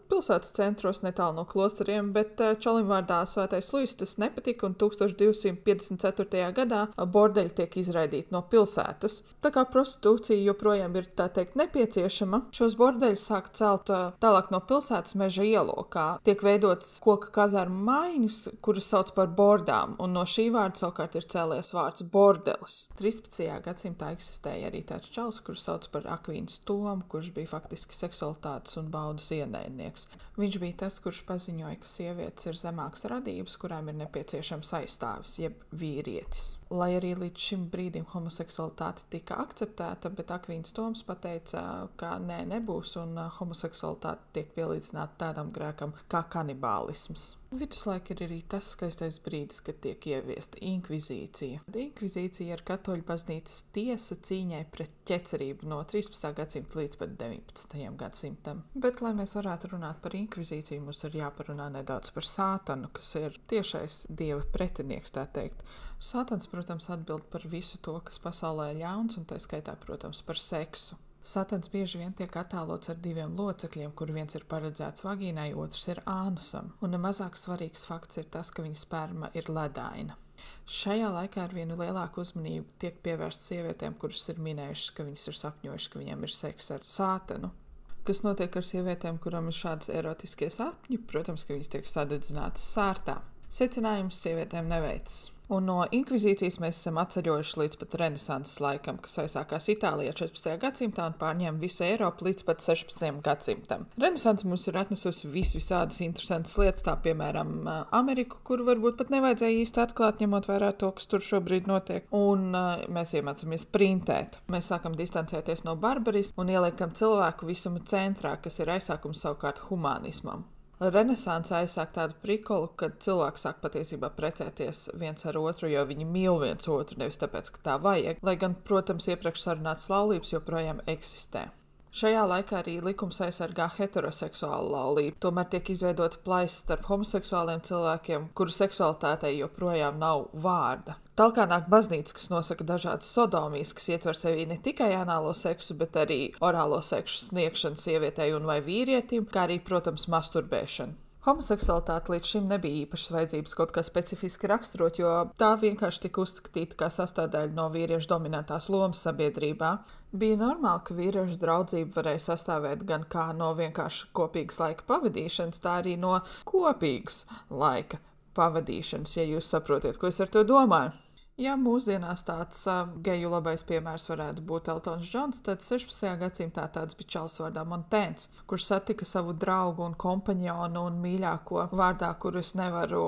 Speaker 1: pilsētas centros netālu no klosteriem, bet čalim vārdā Svētais Luis tas nepatika, un 1254. gadā bordeļi tiek izraidīti no pilsētas. Tā kā prostitūcija joprojām ir, tā teikt, nepieciešama, šos bordeļus sāk celt tālāk no pilsētas Meža ielokā. Tiek veidotas koka kazarmu mājiņas, kuras sauc par bordām, un no šī vārda savukārt ir cēlies vārds bordelis. 13. gadsimtā eksistēja arī tāds čalis, kurš sauc par Akvīnas Tomu, kurš bija faktiski seksualitātes un baudas ienaidnieks. Viņš bija tas, kurš paziņoja, ka sievietes ir zemākas radības, kurām ir nepieciešams aizstāvis, jeb vīrietis. Lai arī līdz šim brīdim homoseksualitāte tika akceptēta, bet Akvīns Toms pateica, ka nebūs, un homoseksualitāte tiek pielīdzināta tādam grēkam kā kanibālisms. Viduslaika ir arī tas skaistais brīdis, kad tiek ieviesta inkvizīcija. Inkvizīcija ir katoļu baznīcas tiesa cīņai pret ķecerību no 13. gadsimta līdz pat 19. gadsimtam. Bet, lai mēs varētu runāt par inkvizīciju, mums ir jāparunā nedaudz par Sātanu, kas ir tiešais dieva pretinieks, tā teikt. Sātans, protams, atbild par visu to, kas pasaulē ir ļauns, un tā skaitā, protams, par seksu. Satans bieži vien tiek attēlots ar 2 locekļiem, kur viens ir paredzēts vagīnai, otrs ir ānusam. Un nemazāk svarīgs fakts ir tas, ka viņa sperma ir ledaina. Šajā laikā ar vienu lielāku uzmanību tiek pievērsts sievietēm, kuras ir minējušas, ka viņas ir sapņojušas, ka viņiem ir seks ar Sātanu. Kas notiek ar sievietēm, kurām ir šādas erotiskie sapņi? Protams, ka viņas tiek sadedzinātas sārtā. Secinājums sievietēm neveicas. Un no inkvizīcijas mēs esam atceļojuši līdz pat renesanses laikam, kas aizsākās Itālijā 14. gadsimtā un pārņēma visu Eiropu līdz pat 16. gadsimtam. Renesanse mums ir atnesusi visādas interesantas lietas, tā piemēram Ameriku, kuru varbūt pat nevajadzēja īsti atklāt, ņemot vērā to, kas tur šobrīd notiek. Un mēs iemācāmies printēt. Mēs sākam distancēties no barbarisma un ieliekam cilvēku visuma centrā, kas ir aizsākums savukārt humanismam. Renesanse aizsāk tādu prikolu, kad cilvēki sāk patiesībā precēties viens ar otru, jo viņi mīl viens otru, nevis tāpēc, ka tā vajag, lai gan, protams, iepriekš sarunātas laulības joprojām eksistē. Šajā laikā arī likums aizsargā heteroseksuālu laulību, tomēr tiek izveidota plaisa starp homoseksuāliem cilvēkiem, kuru seksualitātei joprojām nav vārda. Tālāk nāk baznīca, kas nosaka dažādas sodomijas, kas ietver sevī ne tikai anālo seksu, bet arī orālo seksu sniegšanu sievietei un vai vīrietim, kā arī, protams, masturbēšanu. Homoseksualitāte līdz šim nebija īpašas vajadzības kaut kā specifiski raksturot, jo tā vienkārši tika uzskatīta kā sastāvdaļa no vīriešu dominantās lomas sabiedrībā. Bija normāli, ka vīriešu draudzība varēja sastāvēt gan kā no vienkārši kopīgas laika pavadīšanas, tā arī no kopīgas laika pavadīšanas, ja jūs saprotiet, ko es ar to domāju. Ja mūsdienās tāds geju labais piemērs varētu būt Eltons Džons, tad 16. gadsimtā tāds bija čalis vārdā Montēns, kurš satika savu draugu un kompanjonu un mīļāko vārdā, kuru es nevaru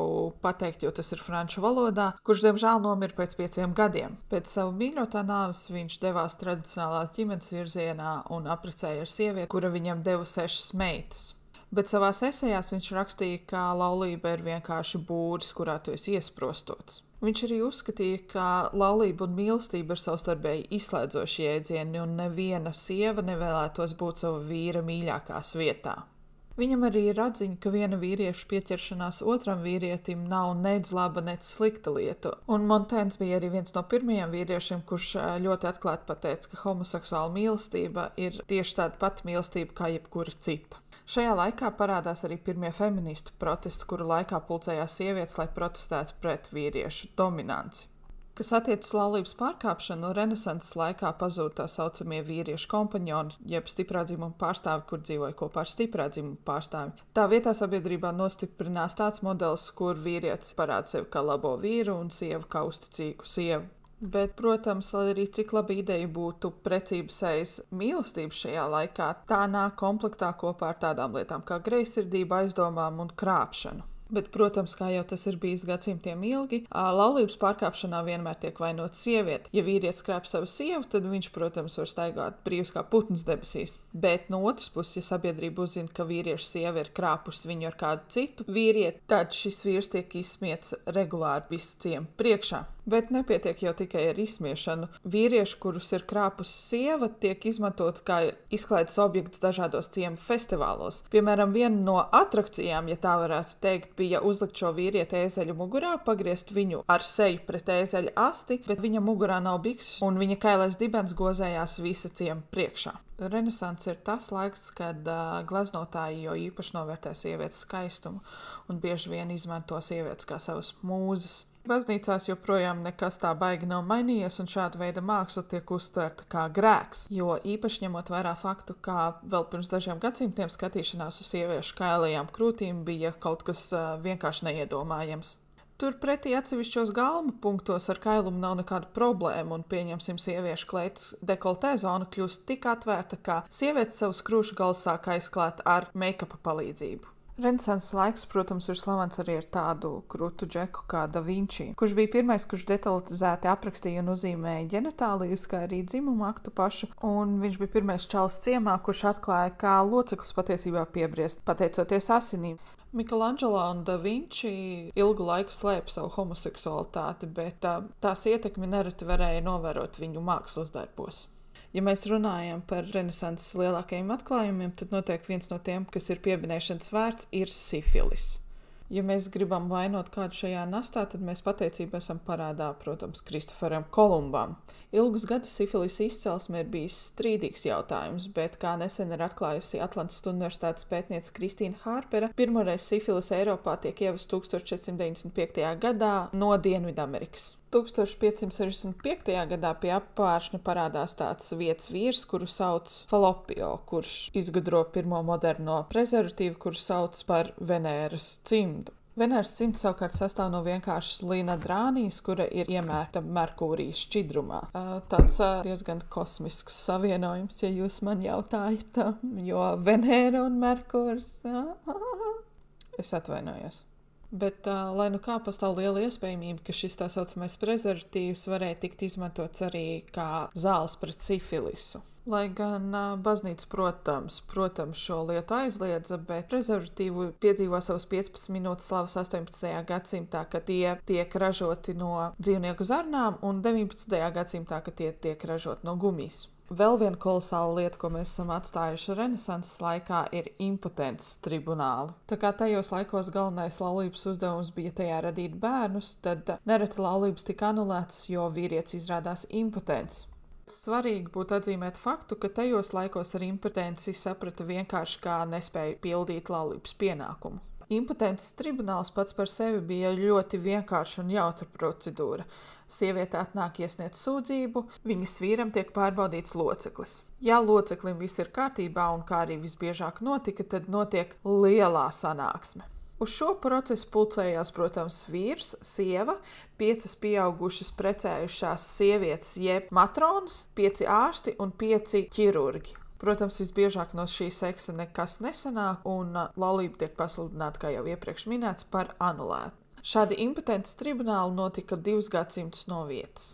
Speaker 1: pateikt, jo tas ir franču valodā, kurš, diemžēl, nomira pēc 5 gadiem. Pēc savu mīļotā nāves viņš devās tradicionālās ģimenes virzienā un apprecēja ar sievieti, kura viņam deva 6 meitas. Bet savās esejās viņš rakstīja, ka laulība ir vienkārši būris, kurā tu esi iesprostots. Viņš arī uzskatīja, ka laulība un mīlestība ir savstarpēji izslēdzoši jēdzieni, un neviena sieva nevēlētos būt sava vīra mīļākās vietā. Viņam arī ir atziņa, ka viena vīrieša pieķeršanās otram vīrietim nav nec laba, nec slikta lieta, un Montēns bija arī viens no pirmajiem vīriešiem, kurš ļoti atklāti pateica, ka homoseksuāla mīlestība ir tieši tāda pati mīlestība kā jebkura cita. Šajā laikā parādās arī pirmie feministu protesti, kuru laikā pulcējās sievietes, lai protestētu pret vīriešu dominanci. Kas attiecas laulības pārkāpšanu, renesanses laikā pazūd tā saucamie vīriešu kompanjoni, jeb stiprā dzimuma pārstāvi, kur dzīvoja kopā ar stiprā dzimuma pārstāvi. Tā vietā sabiedrībā nostiprinās tāds modelis, kur vīrietis parāda sevi kā labo vīru un sieva kā uzticīgu sievu. Bet, protams, lai arī cik laba ideja būtu precības aiz mīlestības šajā laikā, tā nāk komplektā kopā ar tādām lietām kā greizsirdība, aizdomām un krāpšanu. Bet, protams, kā jau tas ir bijis gadsimtiem ilgi, laulības pārkāpšanā vienmēr tiek vainota sieviete. Ja vīrietis krāp savu sievu, tad viņš, protams, var staigāt brīvs kā putns debesīs. Bet no otras puses, ja sabiedrība uzzina, ka vīrieša sieva ir krāpusi viņu ar kādu citu vīrieti, tad šis vīrs tiek izsmiets regulāri visu ciemu priekšā. Bet nepietiek jau tikai ar izsmiešanu. Vīrieši, kurus ir krāpusi sieva, tiek izmantot kā izklaides objekts dažādos ciemu festivālos. Piemēram, viena no atrakcijām, ja tā varētu teikt, bija uzlikt šo vīrieti ēzeļu mugurā, pagriezt viņu ar seju pret ēzeļa asti, bet viņa mugurā nav bikses un viņa kailais dibens gozējās visa ciema priekšā. Renesanse ir tas laiks, kad gleznotāji jo īpaši novērtē sievietes skaistumu un bieži vien izmanto sievietes kā savas mūzes. Baznīcās joprojām nekas tā baigi nav mainījies, un šāda veida māksla tiek uztverta kā grēks, jo īpaši ņemot vērā faktu, kā vēl pirms dažiem gadsimtiem skatīšanās uz sieviešu kailajām krūtīm bija kaut kas vienkārši neiedomājams. Turpretī atsevišķos galma punktos ar kailumu nav nekāda problēma, un pieņemsim sieviešu kleitas dekoltē zona kļūst tik atvērta, ka sievietes savus krūšu galus sāk aizklāt ar make-upa palīdzību. Renesanses laiks, protams, ir slavens arī ar tādu krūtu džeku kā Da Vinci, kurš bija pirmais, kurš detalizēti aprakstīja un uzīmēja ģenitālijas, kā arī dzimumu aktu pašu, un viņš bija pirmais čalis ciemā, kurš atklāja, kā loceklis patiesībā piebriest, pateicoties asinīm. Michelangelo un Da Vinci ilgu laiku slēpa savu homoseksualitāti, bet tās ietekmi nereti varēja novērot viņu mākslas darbos. Ja mēs runājam par renesanses lielākajiem atklājumiem, tad noteikti viens no tiem, kas ir pieminēšanas vērts, ir sifilis. Ja mēs gribam vainot kādu šajā nastā, tad mēs pateicību esam parādā, protams, Kristoferam Kolumbam. Ilgus gadus sifilis izcelsme ir bijis strīdīgs jautājums, bet, kā nesen ir atklājusi Atlantas Universitātes pētniece Kristīna Hārpera, pirmoreiz sifilis Eiropā tiek ievests 1495. gadā no Dienvidamerikas. 1565. gadā pie apvāršņa parādās tāds vietas vīrs, kuru sauc Falopio, kurš izgudro pirmo moderno prezervatīvu, kuru sauc par Venēras cimdu. Venēras cimds savukārt sastāv no vienkāršas lina drānijas, kura ir iemērta Merkūrijas šķidrumā. Tāds diezgan kosmisks savienojums, ja jūs man jautājat, jo Venēra un Merkūrs... Es atvainojos. Bet, lai nu kā, pastāv liela iespējamība, ka šis tā saucamais prezervatīvs varēja tikt izmantots arī kā zāles pret sifilisu. Lai gan baznīca, protams, šo lietu aizliedza, bet prezervatīvu piedzīvo savas 15 minūtes slavas 18. gadsimtā, kad tie tiek ražoti no dzīvnieku zarnām, un 19. gadsimtā, kad tie tiek ražoti no gumijas. Vēl viena kolosāla lieta, ko mēs esam atstājuši renesanses laikā, ir impotences tribunāli. Tā kā tajos laikos galvenais laulības uzdevums bija tajā radīt bērnus, tad nereti laulības tika anulētas, jo vīrietis izrādās impotents. Svarīgi būtu atzīmēt faktu, ka tajos laikos ar impotenci saprata vienkārši kā nespēju pildīt laulības pienākumu. Impotences tribunāls pats par sevi bija ļoti vienkārša un jautra procedūra. Sieviete atnāk iesniedz sūdzību, viņas vīram tiek pārbaudīts loceklis. Ja loceklim viss ir kārtībā un kā arī visbiežāk notika, tad notiek lielā sanāksme. Uz šo procesu pulcējās, protams, vīrs, sieva, 5 pieaugušas precējušās sievietes jeb matronas, 5 ārsti un 5 ķirurgi. Protams, visbiežāk no šī seksa nekas nesanāk un laulība tiek pasludināta, kā jau iepriekš minēts, par anulētu. Šādi impotences tribunāli notika 2 gadsimtus no vietas.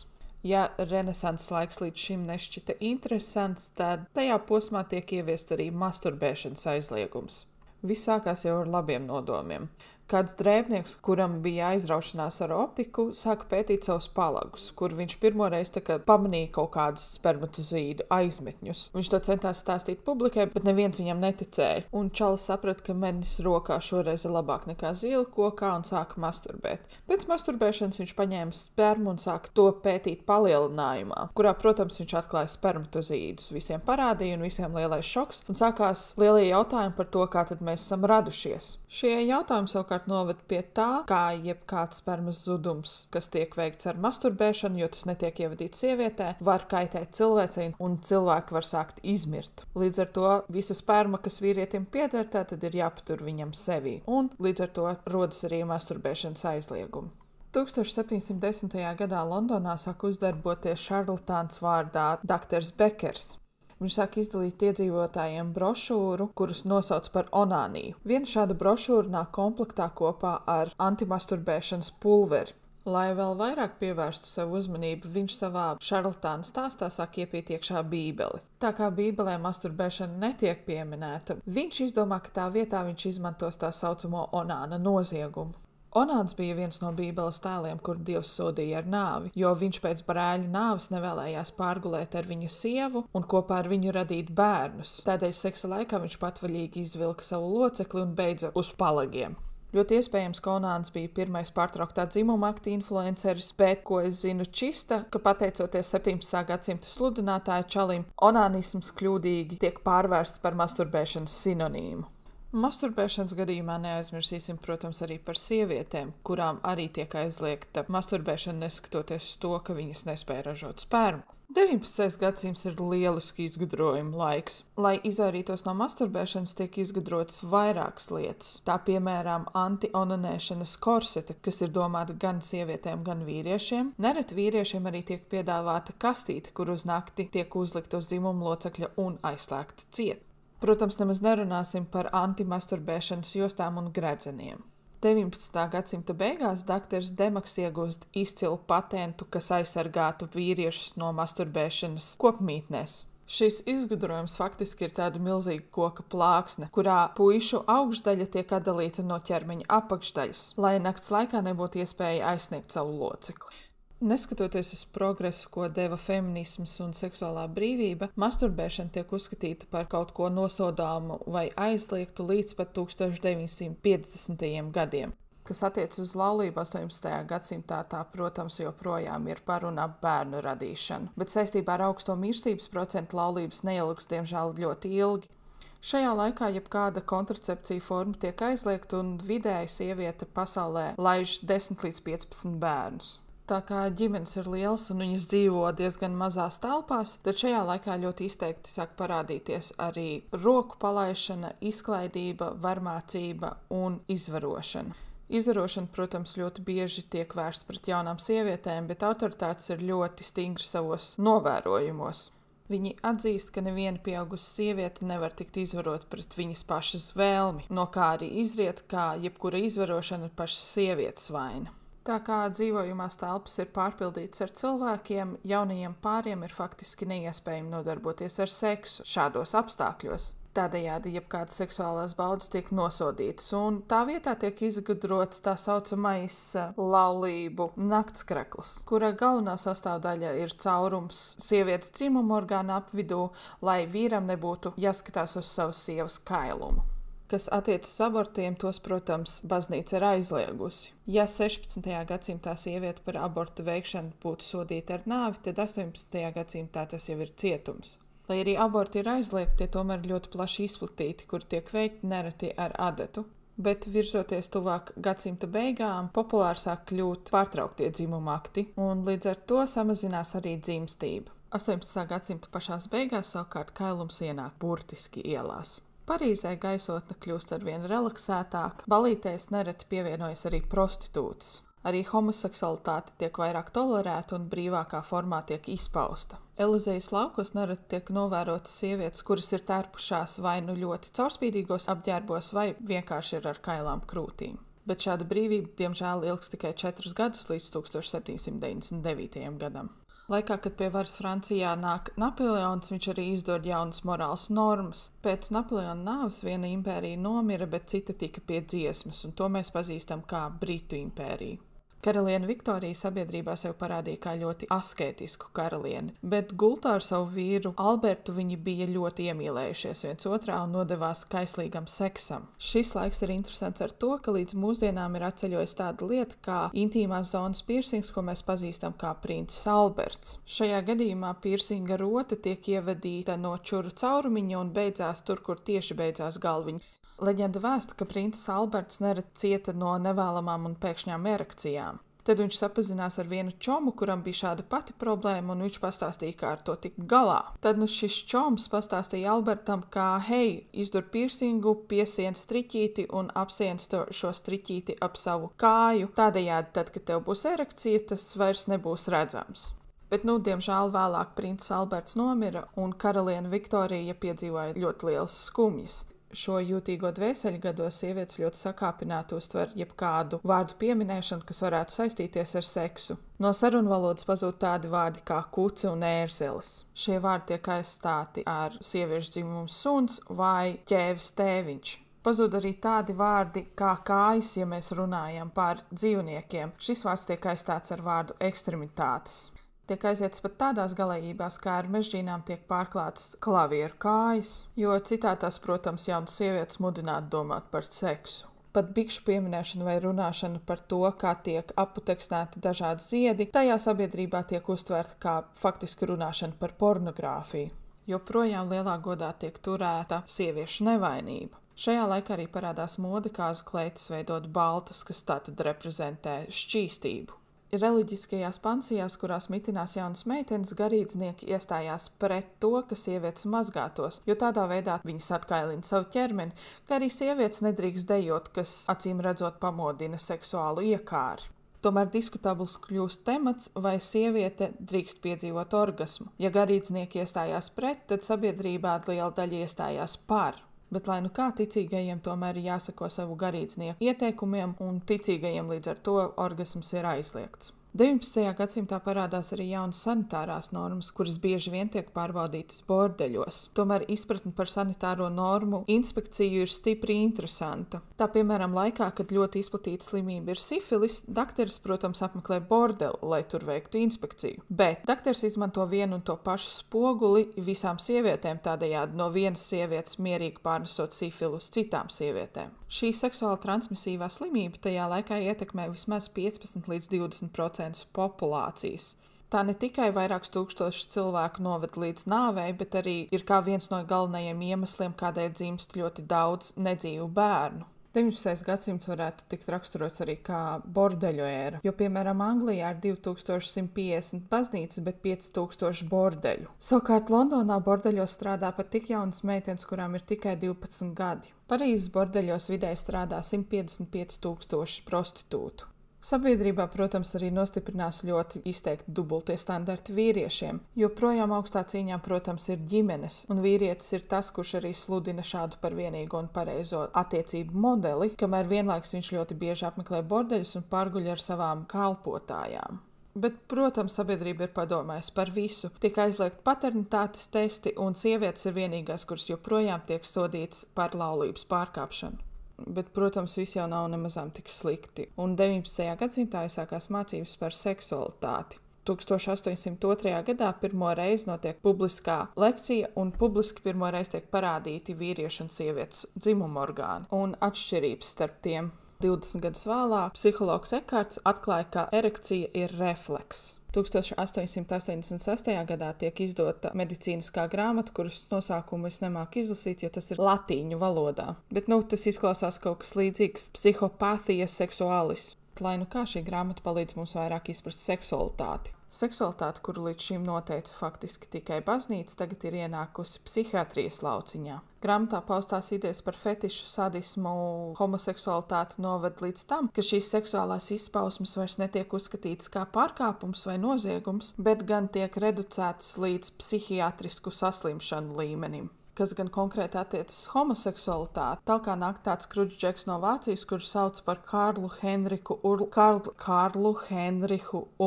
Speaker 1: Ja renesanses laiks līdz šim nešķita interesants, tad tajā posmā tiek ieviest arī masturbēšanas aizliegums. Viss sākās jau ar labiem nodomiem. Kāds drēbnieks, kuram bija aizraušanās ar optiku, sāka pētīt savus palagus, kur viņš pirmoreiz pamanīja kaut kādus spermatozīdu aizmetņus. Viņš to centās stāstīt publikai, bet neviens viņam neticēja. Un čalis saprata, ka mednis rokā šoreiz ir labāk nekā zila kokā un sāka masturbēt. Pēc masturbēšanas viņš paņēma spermu un sāka to pētīt palielinājumā, kurā, protams, viņš atklāja spermatozīdus. Visiem parādīja un visiem lielais šoks, un sākās lielie jautājumi par to, kā tad mēs esam radušies. Šie jautājumi savukārt noved pie tā, kā jebkāds spermas zudums, kas tiek veikts ar masturbēšanu, jo tas netiek ievadīts sievietē, var kaitēt cilvēcei un cilvēki var sākt izmirt. Līdz ar to visa sperma, kas vīrietim pieder, tad ir jāpatur viņam sevī, un līdz ar to rodas arī masturbēšanas aizliegumi. 1710. gadā Londonā sāk uzdarboties šarlatāns vārdā Dr. Bekers. Viņš sāk izdalīt iedzīvotājiem brošūru, kurus nosauc par onāniju. Viena šāda brošūra nāk komplektā kopā ar antimasturbēšanas pulveri. Lai vēl vairāk pievērstu savu uzmanību, viņš savā šarlatāna stāstā sāk iepīt iekšā bībeli. Tā kā bībelē masturbēšana netiek pieminēta, viņš izdomā, ka tā vietā viņš izmantos tā saucamo onāna noziegumu. Onāns bija viens no bībeles tēliem, kur Dievs sodīja ar nāvi, jo viņš pēc brāļa nāves nevēlējās pārgulēt ar viņa sievu un kopā ar viņu radīt bērnus. Tādēļ seksa laikā viņš patvaļīgi izvilka savu locekli un beidza uz palagiem. Ļoti iespējams, ka Onāns bija pirmais pārtrauktā dzimuma akta influenceris, bet, ko es zinu čista, ka pateicoties 17. gadsimta sludinātāja čalim, onānisms kļūdīgi tiek pārvērsts par masturbēšanas sinonīmu. Masturbēšanas gadījumā neaizmirsīsim, protams, arī par sievietēm, kurām arī tiek aizliegta masturbēšana, neskatoties uz to, ka viņas nespēja ražot spermu. 19. gadsimts ir lieliski izgudrojuma laiks. Lai izvairītos no masturbēšanas, tiek izgudrotas vairākas lietas. Tā piemēram anti-onanēšanas korsete, kas ir domāta gan sievietēm, gan vīriešiem. Nereti vīriešiem arī tiek piedāvāta kastīte, kur uz nakti tiek uzlikta uz dzimuma locekļa un aizslēgta ciet. Protams, nemaz nerunāsim par antimasturbēšanas jostām un gredzeniem. 19. gadsimta beigās doktors Demaks iegūst izcilu patentu, kas aizsargātu vīriešus no masturbēšanas kopmītnēs. Šis izgudrojums faktiski ir tāda milzīga koka plāksne, kurā puišu augšdaļa tiek atdalīta no ķermeņa apakšdaļas, lai nakts laikā nebūtu iespēja aizsniegt savu locekli. Neskatoties uz progresu, ko deva feminisms un seksuālā brīvība, masturbēšana tiek uzskatīta par kaut ko nosodāmu vai aizliegtu līdz pat 1950. gadiem. Kas attiecas uz laulību 18. gadsimtā, tā, protams, joprojām ir par un ap bērnu radīšanu, bet saistībā ar augsto mirstības procentu laulības neilgs, diemžēl, ļoti ilgi. Šajā laikā jebkāda kontracepcija forma tiek aizliegta un vidēji sieviete pasaulē laiž 10 līdz 15 bērnus. Tā kā ģimenes ir liels un viņas dzīvo diezgan mazās telpās, tad šajā laikā ļoti izteikti sāk parādīties arī roku palaišana, izklaidība, varmācība un izvarošana. Izvarošana, protams, ļoti bieži tiek vērsta pret jaunām sievietēm, bet autoritātes ir ļoti stingri savos novērojumos. Viņi atzīst, ka neviena pieauguša sieviete nevar tikt izvarota pret viņas pašas vēlmi, no kā arī izriet, kā jebkura izvarošana ir pašas sievietes vaina. Tā kā dzīvojamās telpas ir pārpildītas ar cilvēkiem, jaunajiem pāriem ir faktiski neiespējami nodarboties ar seksu šādos apstākļos. Tādējādi jebkādas seksuālās baudas tiek nosodītas, un tā vietā tiek izgudrots tā saucamais laulību naktskrekls, kura galvenā sastāvdaļa ir caurums sievietes dzimuma orgāna apvidū, lai vīram nebūtu jāskatās uz savas sievas kailumu. Kas attiecas uz abortiem, tos, protams, baznīca ir aizliegusi. Ja 16. gadsimtā sieviete par abortu veikšanu būtu sodīta ar nāvi, tad 18. gadsimtā tas jau ir cietums. Lai arī aborti ir aizliegti, tie tomēr ļoti plaši izplatīti, kur tiek veikti nereti ar adatu. Bet virzoties tuvāk gadsimta beigām, populāri sāk kļūt pārtrauktie dzimuma akti, un līdz ar to samazinās arī dzimstība. 18. gadsimta pašās beigās savukārt kailums ienāk burtiski ielās. Parīzē gaisotne kļūst arvien relaksētāka, balītēs nereti pievienojas arī prostitūtas. Arī homoseksualitāte tiek vairāk tolerēta un brīvākā formā tiek izpausta. Elizejas laukos nereti tiek novērotas sievietes, kuras ir tērpušās vai nu ļoti caurspīdīgos apģērbos vai vienkārši ir ar kailām krūtīm. Bet šāda brīvība, diemžēl, ilgs tikai 4 gadus līdz 1799. gadam. Laikā, kad pie varas Francijā nāk Napoleons, viņš arī izdod jaunas morāles normas. Pēc Napoleona nāves viena impērija nomira, bet cita tika pie dziesmas, un to mēs pazīstam kā Britu impēriju. Karaliene Viktorija sabiedrībā sev parādīja kā ļoti askētisku karalieni, bet gultā ar savu vīru Albertu viņi bija ļoti iemīlējušies viens otrā un nodevās kaislīgam seksam. Šis laiks ir interesants ar to, ka līdz mūsdienām ir atceļojis tāda lieta kā intīmās zonas piercings, ko mēs pazīstam kā princis Alberts. Šajā gadījumā piercinga rote tiek ievadīta no čuru caurumiņa un beidzās tur, kur tieši beidzās galviņa. Leģenda vēsta, ka princis Alberts nereti cieta no nevēlamām un pēkšņām erekcijām. Tad viņš sapazinās ar vienu čomu, kuram bija šāda pati problēma, un viņš pastāstīja, kā ar to tikt galā. Tad šis čoms pastāstīja Albertam, kā, hei, izdur piercingu, piesien striķīti un apsien šo striķīti ap savu kāju. Tādējādi, tad, kad tev būs erekcija, tas vairs nebūs redzams. Bet, diemžēl vēlāk princis Alberts nomira, un karaliene Viktorija piedzīvoja ļoti lielas skumjas. Šo jūtīgo dvēseli gados sievietes ļoti sakāpināti uztver jebkādu vārdu pieminēšanu, kas varētu saistīties ar seksu. No sarunvalodas pazūd tādi vārdi kā kuce un ērzelis. Šie vārdi tiek aizstāti ar sieviešu dzimumu suns vai ķēvis tēviņš. Pazūd arī tādi vārdi kā kājas, ja mēs runājam par dzīvniekiem. Šis vārds tiek aizstāts ar vārdu ekstremitātes. Tiek aiziets pat tādās galējībās, kā ar mežģīnām tiek pārklātas klavieru kājas, jo citātās, protams, jaunas sievietes mudinātu domāt par seksu. Pat bikšu pieminēšana vai runāšana par to, kā tiek aputekstēti dažādi ziedi, tajā sabiedrībā tiek uztverta kā faktiski runāšana par pornogrāfiju. Joprojām lielā godā tiek turēta sieviešu nevainība. Šajā laikā arī parādās mode kāzu kleitas veidot baltas, kas tātad reprezentē šķīstību. Reliģiskajās pansijās, kurās mitinās jaunas meitenes, garīdznieki iestājās pret to, ka sievietes mazgātos, jo tādā veidā viņas atkailina savu ķermeni, ka arī sievietes nedrīkst dejot, kas acīm redzot pamodina seksuālu iekāri. Tomēr diskutabls kļūst temats, vai sieviete drīkst piedzīvot orgasmu. Ja garīdznieki iestājās pret, tad sabiedrībā liela daļa iestājās par. Bet, lai kā ticīgajiem tomēr ir jāsako savu garīdznieku ieteikumiem, un ticīgajiem līdz ar to orgasms ir aizliegts. 19. gadsimtā parādās arī jaunas sanitārās normas, kuras bieži vien tiek pārbaudītas bordeļos. Tomēr izpratne par sanitāro normu inspekciju ir stipri interesanta. Tā, piemēram, laikā, kad ļoti izplatīta slimība ir sifilis, dakteris, protams, apmeklē bordeli, lai tur veiktu inspekciju. Bet dakteris izmanto vienu un to pašu spoguli visām sievietēm, tādējādi no vienas sievietes mierīgi pārnesot sifilu uz citām sievietēm. Šī seksuāli transmisīvā slimība tajā laikā ietekmē vismaz 15 līdz 20% populācijas. Tā ne tikai vairākus tūkstošus cilvēku noved līdz nāvei, bet arī ir kā viens no galvenajiem iemesliem, kādēļ dzimst ļoti daudz nedzīvu bērnu. 19. gadsimts varētu tikt raksturots arī kā bordeļu ēra, jo, piemēram, Anglijā ir 2150 baznīcas, bet 5000 bordeļu. Savukārt Londonā bordeļos strādā pat tik jaunas meitenes, kurām ir tikai 12 gadi. Parīzes bordeļos vidēji strādā 155 000 prostitūtu. Sabiedrībā, protams, arī nostiprinās ļoti izteikti dubultie standarti vīriešiem, jo projām augstā cīņā, protams, ir ģimenes, un vīrietis ir tas, kurš arī sludina šādu par vienīgo un pareizo attiecību modeli, kamēr vienlaikus viņš ļoti bieži apmeklē bordeļus un pārguļ ar savām kalpotājām. Bet, protams, sabiedrība ir padomājusi par visu. Tiek aizliegt paternitātes testi, un sievietes ir vienīgās, kuras joprojām tiek sodītas par laulības pārkāpšanu. Bet, protams, viss jau nav nemazām tik slikti, un 19. gadsimtā sākās mācības par seksualitāti. 1802. gadā pirmo reizi notiek publiskā lekcija, un publiski pirmo reizi tiek parādīti vīriešu un sievietes dzimuma orgāni un atšķirības starp tiem. 20 gadus vēlāk psihologs Ekārts atklāja, ka erekcija ir refleks. 1886. gadā tiek izdota medicīniskā grāmata, kuras nosaukumu es nemāku izlasīt, jo tas ir latīņu valodā. Bet, tas izklausās kaut kas līdzīgs Psychopathia sexualis. Lai kā šī grāmata palīdz mums vairāk izprast seksualitāti. Seksualitāte, kuru līdz šim noteica faktiski tikai baznīca, tagad ir ienākusi psihiatrijas lauciņā. Grāmatā paustās idejas par fetišu, sadismu, homoseksualitāti noved līdz tam, ka šīs seksuālās izpausmes vairs netiek uzskatītas kā pārkāpums vai noziegums, bet gan tiek reducētas līdz psihiatrisku saslimšanu līmenim. Kas gan konkrēti attiecas homoseksualitāti, tālāk nāk tāds kruģdžeks no Vācijas, kuru sauc par Karlu Henrihu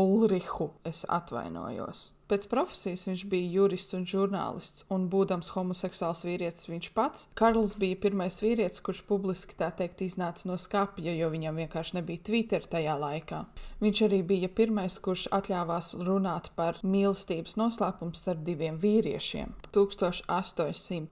Speaker 1: Ulrihu. Es atvainojos. Pēc profesijas viņš bija jurists un žurnālists, un būdams homoseksuāls vīrietis viņš pats, Karls bija pirmais vīrietis, kurš publiski tā teikt iznāca no skapja, jo viņam vienkārši nebija Twitter tajā laikā. Viņš arī bija pirmais, kurš atļāvās runāt par mīlestības noslēpumu starp diviem vīriešiem. 1869.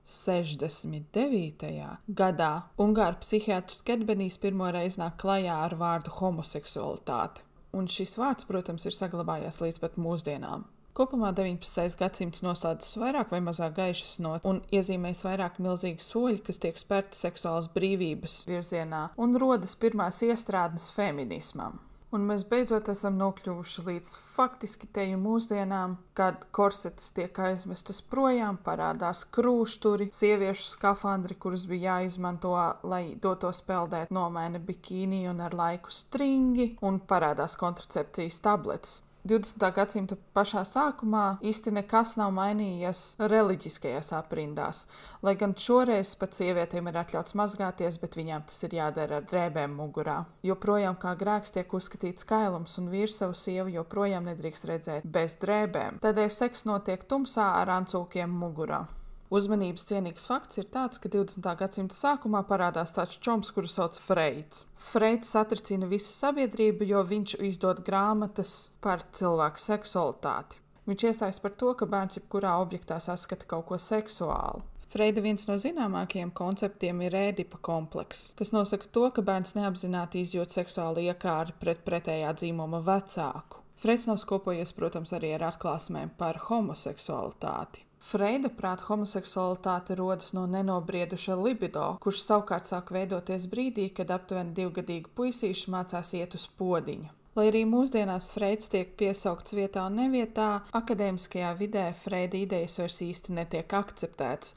Speaker 1: gadā ungāru psihiatrs Kedbenijs pirmo reizi nāk klajā ar vārdu homoseksualitāte, un šis vārds, protams, ir saglabājies līdz pat mūsdienām. Kopumā 19. gadsimts nostādas vairāk vai mazāk gaišas notis un iezīmēs vairāk milzīgi soļi, kas tiek spērti seksuālas brīvības virzienā, un rodas pirmās iestrādes feminismam. Un mēs beidzot esam nokļuvuši līdz faktiski teju mūsdienām, kad korsetes tiek aizmestas projām, parādās krūšturi, sieviešu skafandri, kurus bija jāizmanto, lai dotos peldēt, nomaina bikīni un ar laiku stringi, un parādās kontracepcijas tabletes. 20. gadsimta pašā sākumā īsti nekas nav mainījies reliģiskajās aprindās, lai gan šoreiz pat sievietēm ir atļauts mazgāties, bet viņām tas ir jādara ar drēbēm mugurā. Joprojām kā grēks tiek uzskatīts kailums, un vīrs savu sievu joprojām nedrīkst redzēt bez drēbēm. Tādēļ seks notiek tumsā ar ancūkiem mugurā. Uzmanības cienīgs fakts ir tāds, ka 20. gadsimta sākumā parādās tāds čoms, kuru sauc Freids. Freids satricina visu sabiedrību, jo viņš izdod grāmatas par cilvēku seksualitāti. Viņš iestājas par to, ka bērns jebkurā objektā saskata kaut ko seksuālu. Freida viens no zināmākajiem konceptiem ir ēdipa komplekss, kas nosaka to, ka bērns neapzināti izjūt seksuālu iekāri pret pretējā dzimuma vecāku. Freids nav skopojies, protams, arī ar atklāsmēm par homoseksualitāti. Freida prāt homoseksualitāte rodas no nenobrieduša libido, kurš savukārt sāk veidoties brīdī, kad aptuveni 2-gadīgu puisīšu mācās iet uz podiņa. Lai arī mūsdienās Freids tiek piesaukts vietā un nevietā, akadēmiskajā vidē Freida idejas vairs īsti netiek akceptētas.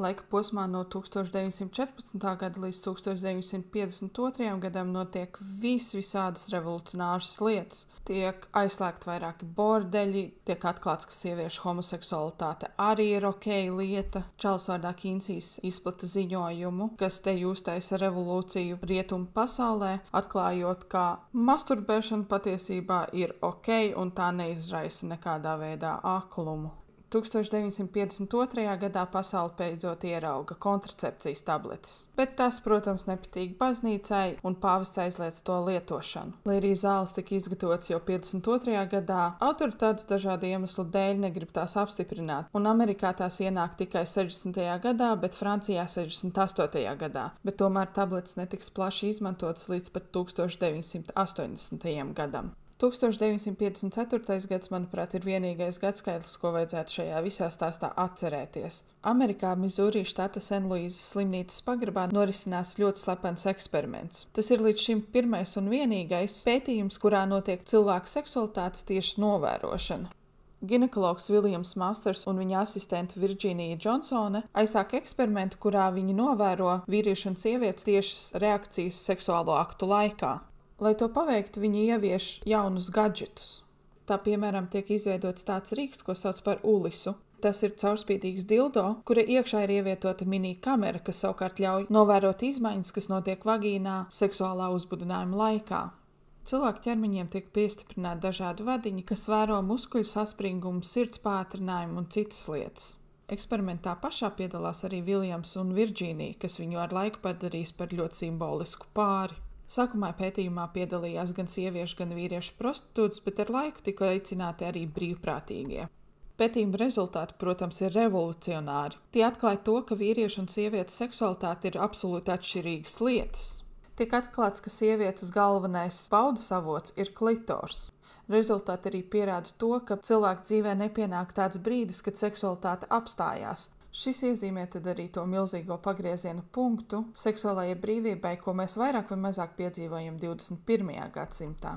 Speaker 1: Laika posmā no 1914. gada līdz 1952. gadam notiek visādas revolucionāras lietas. Tiek aizslēgt vairāki bordeļi, tiek atklāts, ka sieviešu homoseksualitāte arī ir ok lieta. Čalis vārdā Kinsijs izplata ziņojumu, kas te uztaisa revolūciju rietumu pasaulē, atklājot, ka masturbēšana patiesībā ir ok un tā neizraisa nekādā veidā aklumu. 1952. gadā pasaule beidzot ierauga kontracepcijas tabletes, bet tas, protams, nepatīk baznīcai un pāvests aizliedz to lietošanu. Lai arī zāles tika izgatavotas jau 52. gadā, autoritātes dažādu iemeslu dēļ negrib tās apstiprināt, un Amerikā tās ienāk tikai 60. gadā, bet Francijā 68. gadā, bet tomēr tabletes netiks plaši izmantotas līdz pat 1980. gadam. 1954. gads, manuprāt, ir vienīgais gadskaitlis, ko vajadzētu šajā visā stāstā atcerēties. Amerikā Mizūrī štata Senluīzes slimnīcas pagrabā norisinās ļoti slepens eksperiments. Tas ir līdz šim pirmais un vienīgais pētījums, kurā notiek cilvēku seksualitātes tieši novērošana. Ginekologs Viljams Masters un viņa asistente Virģīnija Džonsone aizsāk eksperimentu, kurā viņi novēro vīriešu un sievietes tiešas reakcijas seksuālo aktu laikā. Lai to paveiktu, viņi ievieš jaunus gadžetus. Tā, piemēram, tiek izveidots tāds rīks, ko sauc par ulisu. Tas ir caurspīdīgs dildo, kura iekšā ir ievietota mini kamera, kas savukārt ļauj novērot izmaiņas, kas notiek vagīnā seksuālā uzbudinājuma laikā. Cilvēku ķermeņiem tiek piestiprināti dažādi vadiņi, kas vēro muskuļu saspringumu, sirds pātrinājumu un citas lietas. Eksperimentā pašā piedalās arī Viljams un Virģīnija, kas viņu ar laiku padarīs par ļoti simbolisku pāri. Sākumā pētījumā piedalījās gan sieviešu, gan vīriešu prostitūtas, bet ar laiku tika aicināti arī brīvprātīgie. Pētījuma rezultāti, protams, ir revolucionāri. Tie atklāja to, ka vīriešu un sievietes seksualitāte ir absolūti atšķirīgas lietas. Tiek atklāts, ka sievietes galvenais baudas avots ir klitors. Rezultāti arī pierāda to, ka cilvēku dzīvē nepienāk tāds brīdis, kad seksualitāte apstājās. Šis iezīmē tad arī to milzīgo pagrieziena punktu seksuālajai brīvībai, ko mēs vairāk vai mazāk piedzīvojam 21. gadsimtā.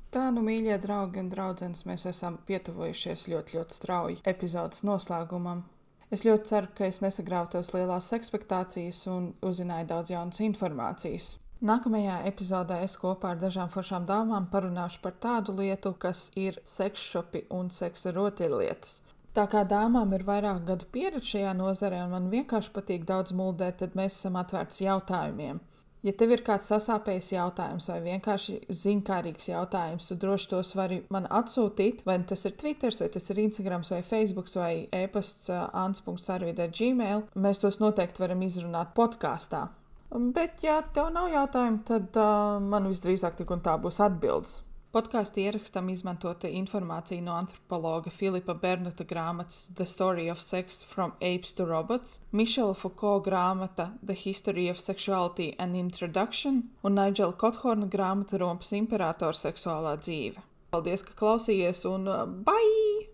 Speaker 1: Tā, mīļie draugi un draudzenes, mēs esam pietuvojušies ļoti strauji epizodes noslēgumam. Es ļoti ceru, ka es nesagrauju tos lielās ekspektācijas un uzzināju daudz jaunas informācijas. Nākamajā epizodē es kopā ar dažām foršām dāmām parunāšu par tādu lietu, kas ir seksšopi un seksa rotaļlietas. Tā kā dāmām ir vairāk gadu pieredze šajā nozarē un man vienkārši patīk daudz muldēt, tad mēs esam atvērts jautājumiem. Ja tev ir kāds sasāpējis jautājums vai vienkārši ziņkārīgs jautājums, tu droši tos vari man atsūtīt, vai tas ir Twitters, vai tas ir Instagrams, vai Facebooks, vai e-pasts ants.sarvide@gmail. Mēs tos noteikti varam izrunāt podkāstā. Bet, ja tev nav jautājumu, tad man visdrīzāk tik un tā būs atbildes. Podkāstu ierakstam izmantota informācija no antropologa Filipa Bernata grāmatas The Story of Sex from Apes to Robots, Mišela Foucault grāmata The History of Sexuality and Introduction un Nigela Kothorna grāmata Romas imperatora seksuālā dzīve. Paldies, ka klausījies un bye!